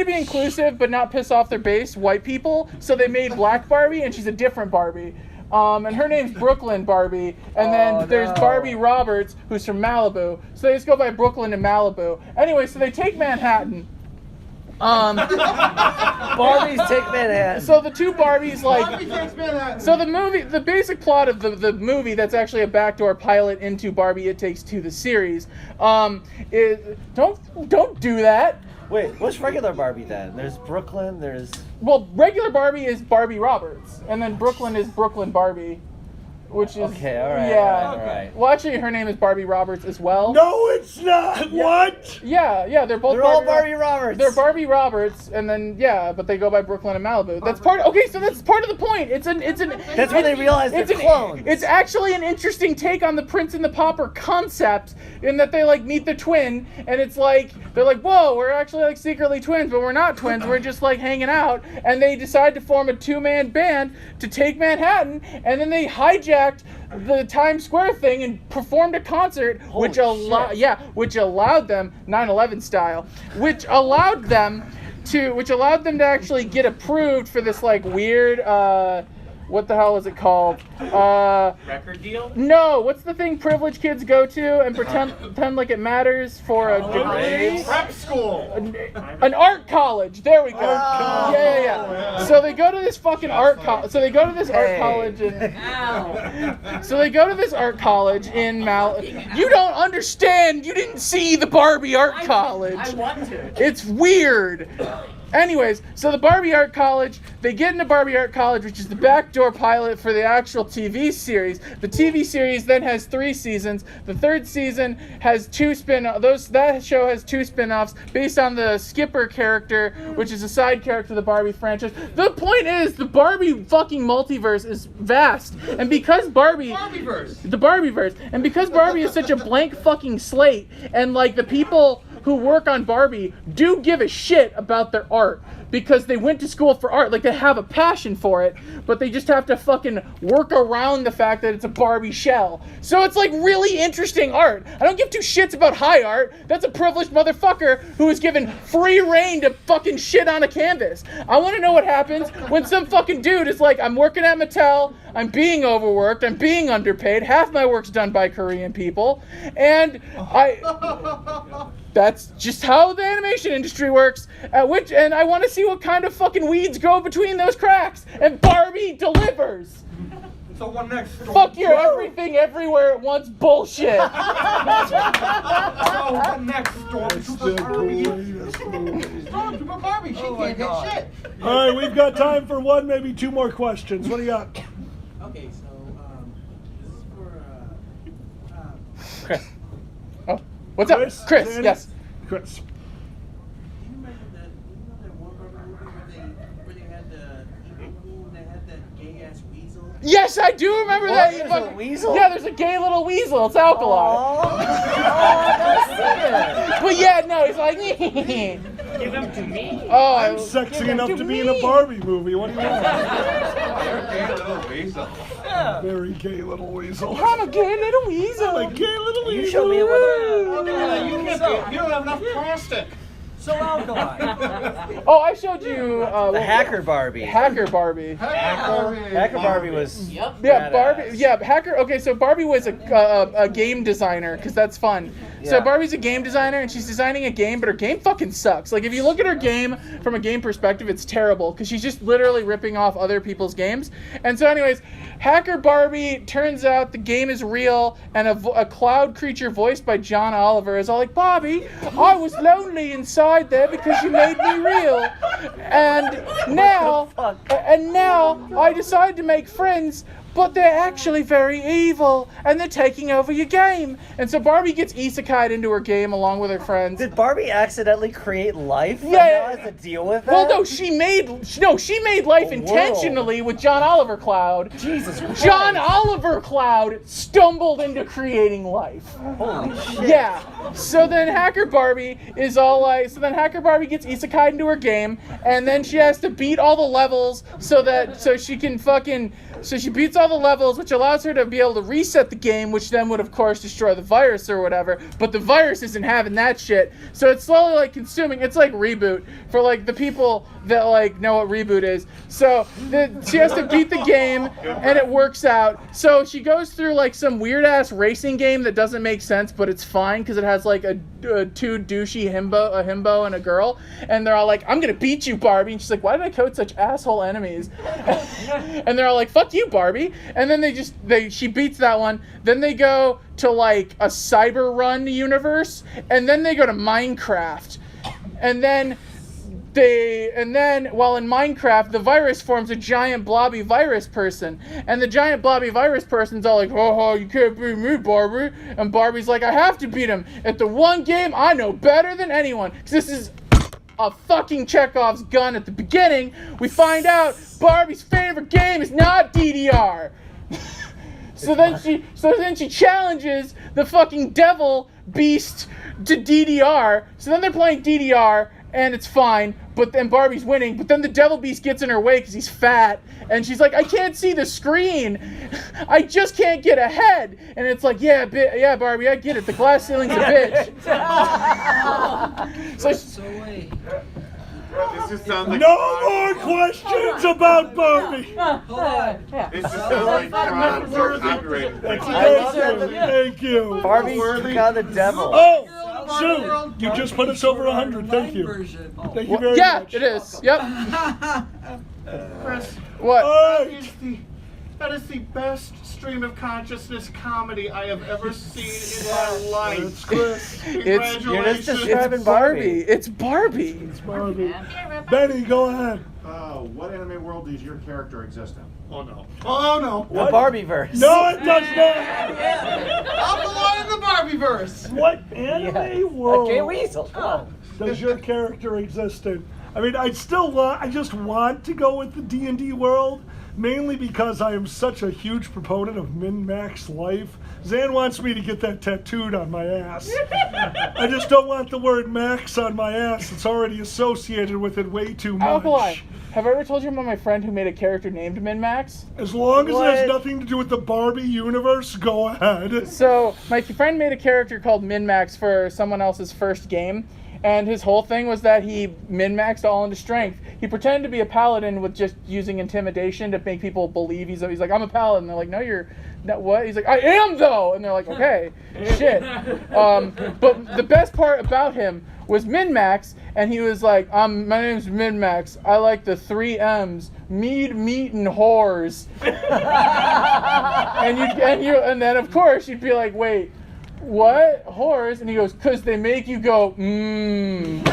be inclusive but not piss off their base white people. So they made Black Barbie, and she's a different Barbie. And her name's Brooklyn Barbie. And then there's Barbie Roberts, who's from Malibu. So they just go by Brooklyn and Malibu. Anyway, so they take Manhattan. Barbies take Manhattan. So the two Barbies Barbie takes Manhattan. So the basic plot of the movie that's actually a backdoor pilot into Barbie It Takes Two, the series, is don't do that. Wait, what's regular Barbie then? There's Brooklyn, Well, regular Barbie is Barbie Roberts, and then Brooklyn is Brooklyn Barbie. Which is okay, all right, yeah. all right. Well, actually, her name is Barbie Roberts as well. No, it's not. Yeah. What? Yeah, they're both. They're all Barbie Roberts. They're Barbie Roberts, and then but they go by Brooklyn and Malibu. That's part. Okay, so that's part of the point. That's when they realize they're clones. It's actually an interesting take on the Prince and the Pauper concept, in that they like meet the twin, and it's like they're like, whoa, we're actually like secretly twins, but we're not twins. We're just like hanging out, and they decide to form a 2-man band to take Manhattan, and then they hijacked the Times Square thing and performed a concert, which allowed them 9/11 style, which allowed them them to actually get approved for this like weird what the hell is it called? Record deal? No, what's the thing privileged kids go to and pretend like it matters for a degree? Prep school. An art college. There we go. Yeah. So they go to this fucking art college. So they go to this art college in You don't understand. You didn't see the Barbie art college. I want to. It's weird. Anyways, so the Barbie Art College, they get into Barbie Art College, which is the backdoor pilot for the actual TV series. The TV series then has 3 seasons. The 3rd season has 2 that show has 2 spin-offs based on the Skipper character, which is a side character of the Barbie franchise. The point is, the Barbie fucking multiverse is vast. And because the Barbieverse, and because Barbie is such a blank fucking slate, and like the people who work on Barbie do give a shit about their art because they went to school for art. Like, they have a passion for it, but they just have to fucking work around the fact that it's a Barbie shell. So it's like really interesting art. I don't give 2 shits about high art. That's a privileged motherfucker who is given free reign to fucking shit on a canvas. I want to know what happens when some fucking dude is like, I'm working at Mattel, I'm being overworked, I'm being underpaid, half my work's done by Korean people, and that's just how the animation industry works. And I want to see what kind of fucking weeds go between those cracks. And Barbie delivers. So what next? Fuck your everything everywhere at once bullshit. So what next? Stormtrooper Barbie. She can't hit shit. All right, we've got time for 1, maybe 2 more questions. What do you got? Okay, so this is for Chris. Oh, what's up, Chris? Danny? Yes. Chris. Do you remember that one Barbie movie where they had the evil queen and they had that gay ass weasel? Yes, I do remember that. There's a weasel? Yeah, there's a gay little weasel. It's Alkali. But yeah, no, he's like, Give him to me. oh, I'm sexy enough to be in a Barbie movie. What do you want? Gay little weasel. Very gay little weasel. I'm a gay little weasel. I'm a gay little weasel. You show me where You don't have enough plastic. So Alkali. Oh, I showed you the Hacker Barbie. Hacker Barbie. Hacker Barbie was Yeah, badass. Barbie. Yeah, Hacker. Okay, so Barbie was a game designer because that's fun. So Yeah. Barbie's a game designer and she's designing a game, but her game fucking sucks. Like if you look at her game from a game perspective, it's terrible because she's just literally ripping off other people's games. And so, anyways, Hacker Barbie, turns out the game is real, and a cloud creature voiced by John Oliver is all like, Barbie, I was lonely inside there because you made me real, and now I decided to make friends, but they're actually very evil, and they're taking over your game. And so Barbie gets isekai'd into her game along with her friends. Did Barbie accidentally create life? Yeah. And now has to deal with that? Well, no, she made life intentionally with John Oliver Cloud. Jesus Christ. John Oliver Cloud stumbled into creating life. Holy shit. Yeah. So then Hacker Barbie is all like, Hacker Barbie gets isekai'd into her game, and then she has to beat all the levels so she beats all the levels, which allows her to be able to reset the game, which then would, of course, destroy the virus or whatever. But the virus isn't having that shit. So it's slowly, like, consuming. It's like Reboot for, like, the people that, like, know what Reboot is. So she has to beat the game, and it works out. So she goes through, like, some weird-ass racing game that doesn't make sense, but it's fine because it has, like, a 2 douchey himbo and a girl. And they're all like, I'm going to beat you, Barbie. And she's like, why did I code such asshole enemies? And they're all like, fuck you, Barbie. And then she beats that one. Then they go to like a cyber run universe, and then they go to Minecraft. And then while in Minecraft, the virus forms a giant blobby virus person. And the giant blobby virus person's all like, oh, you can't beat me, Barbie. And Barbie's like, I have to beat him at the one game I know better than anyone. 'Cause this is a fucking Chekhov's gun at the beginning. We find out Barbie's favorite game is not DDR. So then she challenges the fucking devil beast to DDR. So then they're playing DDR, and it's fine, but then Barbie's winning, but then the devil beast gets in her way because he's fat, and she's like, I can't see the screen, I just can't get ahead. And it's like, yeah, Barbie, I get it, the glass ceiling's a bitch. This just sounds like No more questions about Barbie. This just sounds like crimes or copyright. That's love it. Thank you. Barbie's got the devil. Oh, shoot! You just put us over 100. Thank you. Thank you very much. Yeah, it is. Yep. Chris, What? that is the best stream of consciousness comedy I have ever seen in my life. That's Chris. Congratulations. You're just It's describing Barbie. It's Barbie. It's Barbie. Benny, go ahead. What anime world does your character exist in? Oh no. Oh no. The Barbie-verse. No, it does not. I'll belong in the Barbie-verse. What anime world Okay, Weasel. Come on. does your character exist in? I mean, I just want to go with the D&D world, mainly because I am such a huge proponent of min-max life. Zan wants me to get that tattooed on my ass. I just don't want the word max on my ass. It's already associated with it way too much. Alkaline. Have I ever told you about my friend who made a character named Min-Max? As long as it has What? nothing to do with the Barbie universe, go ahead. So, my friend made a character called Min-Max for someone else's first game, and his whole thing was that he min-maxed all into strength. He pretended to be a paladin with just using intimidation to make people believe he's like, I'm a paladin. They're like, no, you're not. What? He's like, I am though. And they're like, okay, shit. But the best part about him was min-max, and he was like, my name's min-max. I like the 3 M's: mead, meat, and whores. and then of course you'd be like, wait, what? Whores? And he goes, 'cause they make you go, mmm.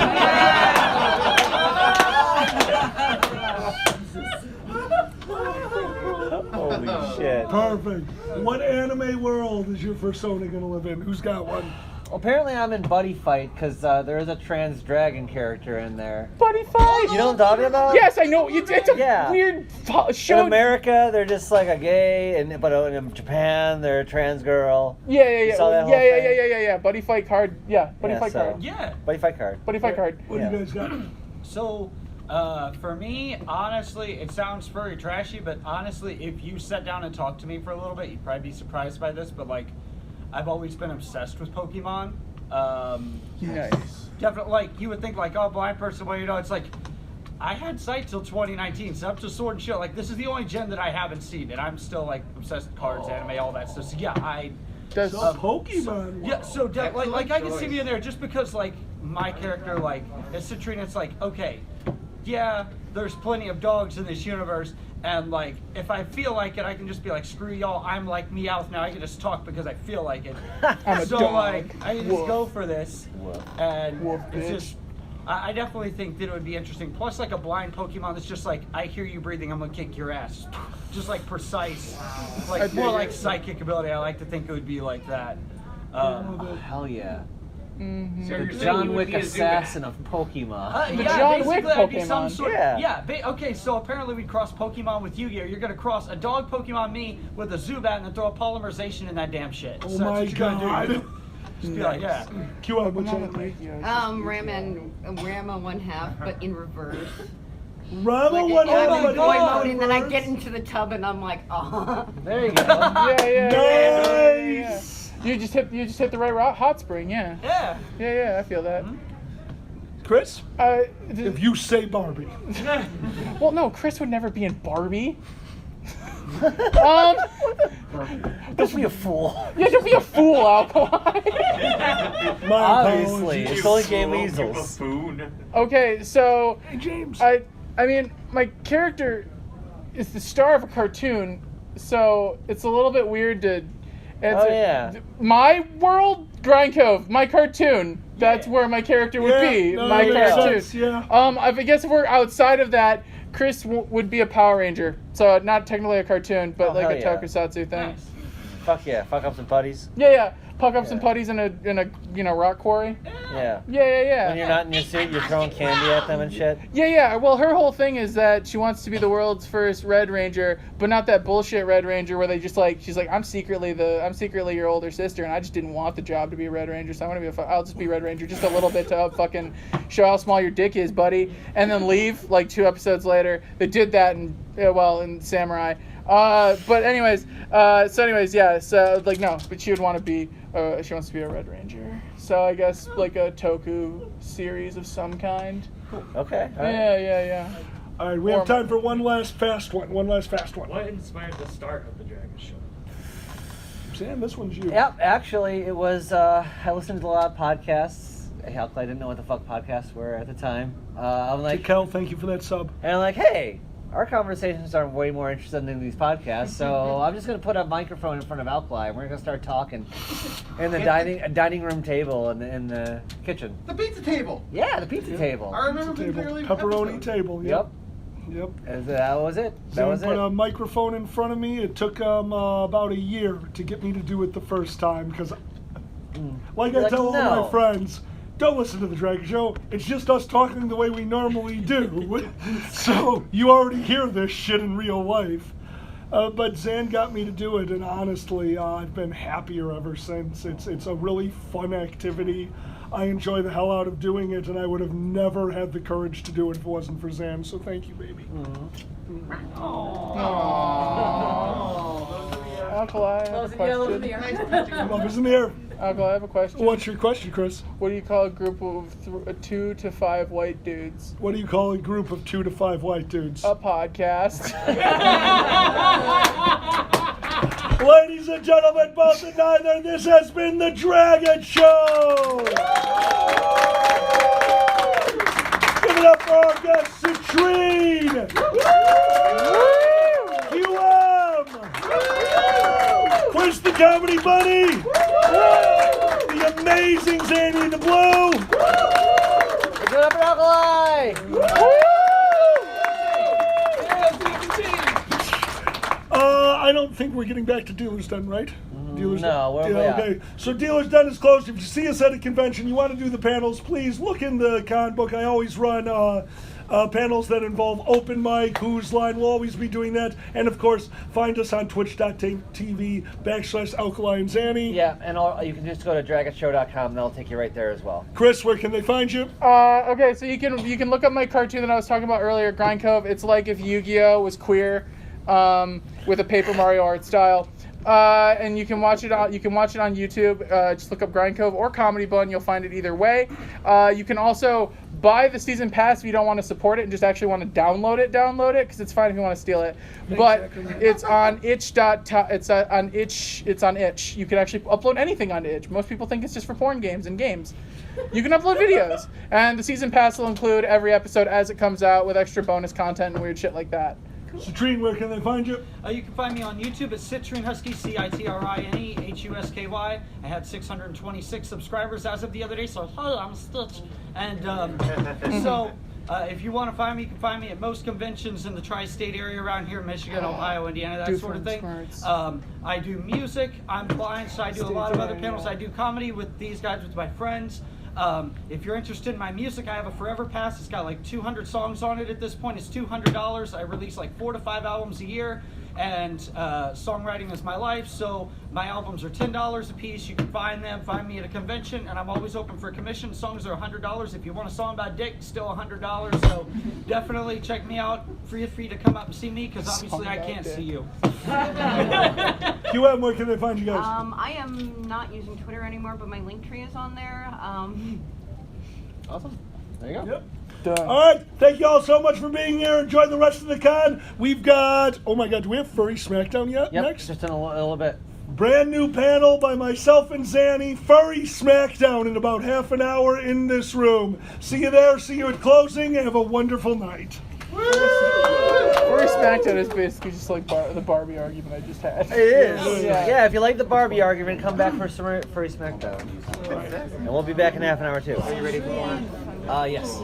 Holy shit. Perfect. What anime world is your persona going to live in? Who's got one? Well, apparently I'm in Buddy Fight because there is a trans dragon character in there. Buddy Fight? You know what I'm talking about? Yes, I know. It's a weird show. In America, they're just like a gay, but in Japan, they're a trans girl. Yeah. You saw that whole thing? Yeah. Buddy Fight card. Yeah, Buddy Fight card. Yeah. Buddy Fight card. Buddy Fight card. What do you guys got? So, for me, honestly, it sounds very trashy, but honestly, if you sat down and talked to me for a little bit, you'd probably be surprised by this, but like, I've always been obsessed with Pokemon. Nice. Definitely, like, you would think, like, oh, blind person, well, you know, it's like, I had sight till 2019, so up to Sword and Shield, like, this is the only gen that I haven't seen, and I'm still, like, obsessed with cards, anime, all that stuff, so yeah, Pokemon. Yeah, so like I can see me in there just because like my character like is Citrine. It's like okay, yeah, there's plenty of dogs in this universe, and like if I feel like it, I can just be like screw y'all. I'm like Meowth now. I can just talk because I feel like it. I'm a so dog. like I can just Woof. go for this, and Woof, it's bitch. just. I definitely think that it would be interesting. Plus, like a blind Pokemon that's just like, I hear you breathing, I'm gonna kick your ass. Just like precise, like more like psychic ability. I like to think it would be like that. Hell yeah. Mm-hmm. So you're The saying John you would Wick be a Zubat. assassin of Pokemon. The Yeah, John Wick basically, I'd be some Pokemon. sort. Yeah. Okay, so apparently we'd cross Pokemon with Yu-Gi-Oh. You're gonna cross a dog Pokemon me with a Zubat and then throw a polymerization in that damn shit. Oh So that's my what you're gonna god. do. Just be like, yeah. Q out which anime? Rama 1/2, but in reverse. Rama Like, one I'm half, in boy mode, and then I get into the tub, and I'm like, oh. There you go. Yeah. Nice. You just hit the right hot spring. Yeah. Yeah. I feel that. Chris? If If you say Barbie. Well, no, Chris would never be in Barbie. Don't be a fool. Yeah, don't be a fool, Alkaline. My Obviously, apologies. it's only gay weasels. Okay, so Hey, James. I mean, my character is the star of a cartoon, so it's a little bit weird to. My world, Grind Cove, my cartoon. That's where my character would be. no, My that makes cartoon. sense, yeah. I guess if we're outside of that, Chris would be a Power Ranger. So not technically a cartoon, but like hell a yeah. tokusatsu thing. Fuck yeah, fuck up some putties. Yeah. Puck up some putties in a rock quarry. Yeah. Yeah. When you're not in your suit, you're throwing candy at them and shit. Yeah. Well, her whole thing is that she wants to be the world's first Red Ranger, but not that bullshit Red Ranger where they just like she's like I'm secretly your older sister, and I just didn't want the job to be a Red Ranger, so I want to be I'll just be Red Ranger just a little bit to fucking show how small your dick is, buddy, and then leave. Like 2 episodes later, they did that in Samurai. But anyways, so like no, but she would want to be. She wants to be a Red Ranger. So I guess like a Toku series of some kind. Okay. All right. Yeah. All right, we have time for one last fast one. What inspired the start of the Dragget show? Sam, this one's you. Yep, actually, it was, I listened to a lot of podcasts. Hell, I didn't know what the fuck podcasts were at the time. I'm like, Kel, thank you for that sub. And I'm like, hey, our conversations are way more interesting than these podcasts, so I'm just going to put a microphone in front of Alkali, and we're going to start talking in the dining room table in the kitchen. The pizza table. Yeah, the pizza table. I remember the Pepperoni table. Yep. And that was it. Zane put a microphone in front of me. It took about a year to get me to do it the first time because, like I tell all my friends, don't listen to the Dragget Show. It's just us talking the way we normally do. So you already hear this shit in real life. But Zan got me to do it, and honestly, I've been happier ever since. It's a really fun activity. I enjoy the hell out of doing it, and I would have never had the courage to do it if it wasn't for Zan. So thank you, baby. Alkali, I have a question. Love is in the air. Alkali, I have a question. What's your question, Chris? What do you call a group of 2 to 5 white dudes? What do you call a group of 2 to 5 white dudes? A podcast. Ladies and gentlemen, both and neither, this has been the Dragget Show! Give it up for our guest, Citrine! QM! Chris the Comedy Bunny! The amazing Zanny the Blue! Give it up for Alkali! I don't think we're getting back to Dealer's Den, right? Dealer's no, Den? Okay. So Dealer's Den is closed. If you see us at a convention, you want to do the panels, please look in the con book. I always run panels that involve open mic, Who's Line. We'll always be doing that. And of course, find us on twitch.tv/Alkali and Zanny. Yeah, and you can just go to draggetshow.com, and that'll take you right there as well. Chris, where can they find you? Okay, so you can look up my cartoon that I was talking about earlier, Grind Cove. It's like if Yu-Gi-Oh was queer, with a Paper Mario art style. And you can watch it on YouTube. Just look up Grind Cove or Comedy Bun. You'll find it either way. You can also buy the season pass if you don't want to support it and just actually want to download it because it's fine if you want to steal it. But it's on itch. It's on itch. You can actually upload anything onto itch. Most people think it's just for porn games and games. You can upload videos, and the season pass will include every episode as it comes out with extra bonus content and weird shit like that. Citrine, where can they find you? You can find me on YouTube at Citrine Husky, CitrineHusky. I had 626 subscribers as of the other day, so I'm stitched. And so if you want to find me, you can find me at most conventions in the tri-state area around here, Michigan, Ohio, Indiana, that sort of thing. I do music. I'm blind, so I do a lot of other panels. I do comedy with these guys, with my friends. If you're interested in my music, I have a Forever Pass. It's got like 200 songs on it at this point. It's $200. I release like 4 to 5 albums a year, and songwriting is my life. So my albums are $10 a piece. You can find me at a convention, and I'm always open for a commission. Songs are $100. If you want a song about dick, still $100. So definitely check me out. Free to come up and see me, because obviously I can't see you. QM, where can they find you guys? I am not using Twitter anymore, but my link tree is on there. Awesome. There you go. Yep. Done. All right. Thank you all so much for being here. Enjoy the rest of the con. We've got, oh my God, do we have Furry Smackdown yet? Yep, Next? just in a little bit. Brand new panel by myself and Zanny. Furry Smackdown in about half an hour in this room. See you there. See you at closing. Have a wonderful night. Furry Smackdown is basically just like the Barbie argument I just had. It is. Yeah, if you like the Barbie argument, come back for some Furry Smackdown. And we'll be back in half an hour too. Are you ready for more? Yes.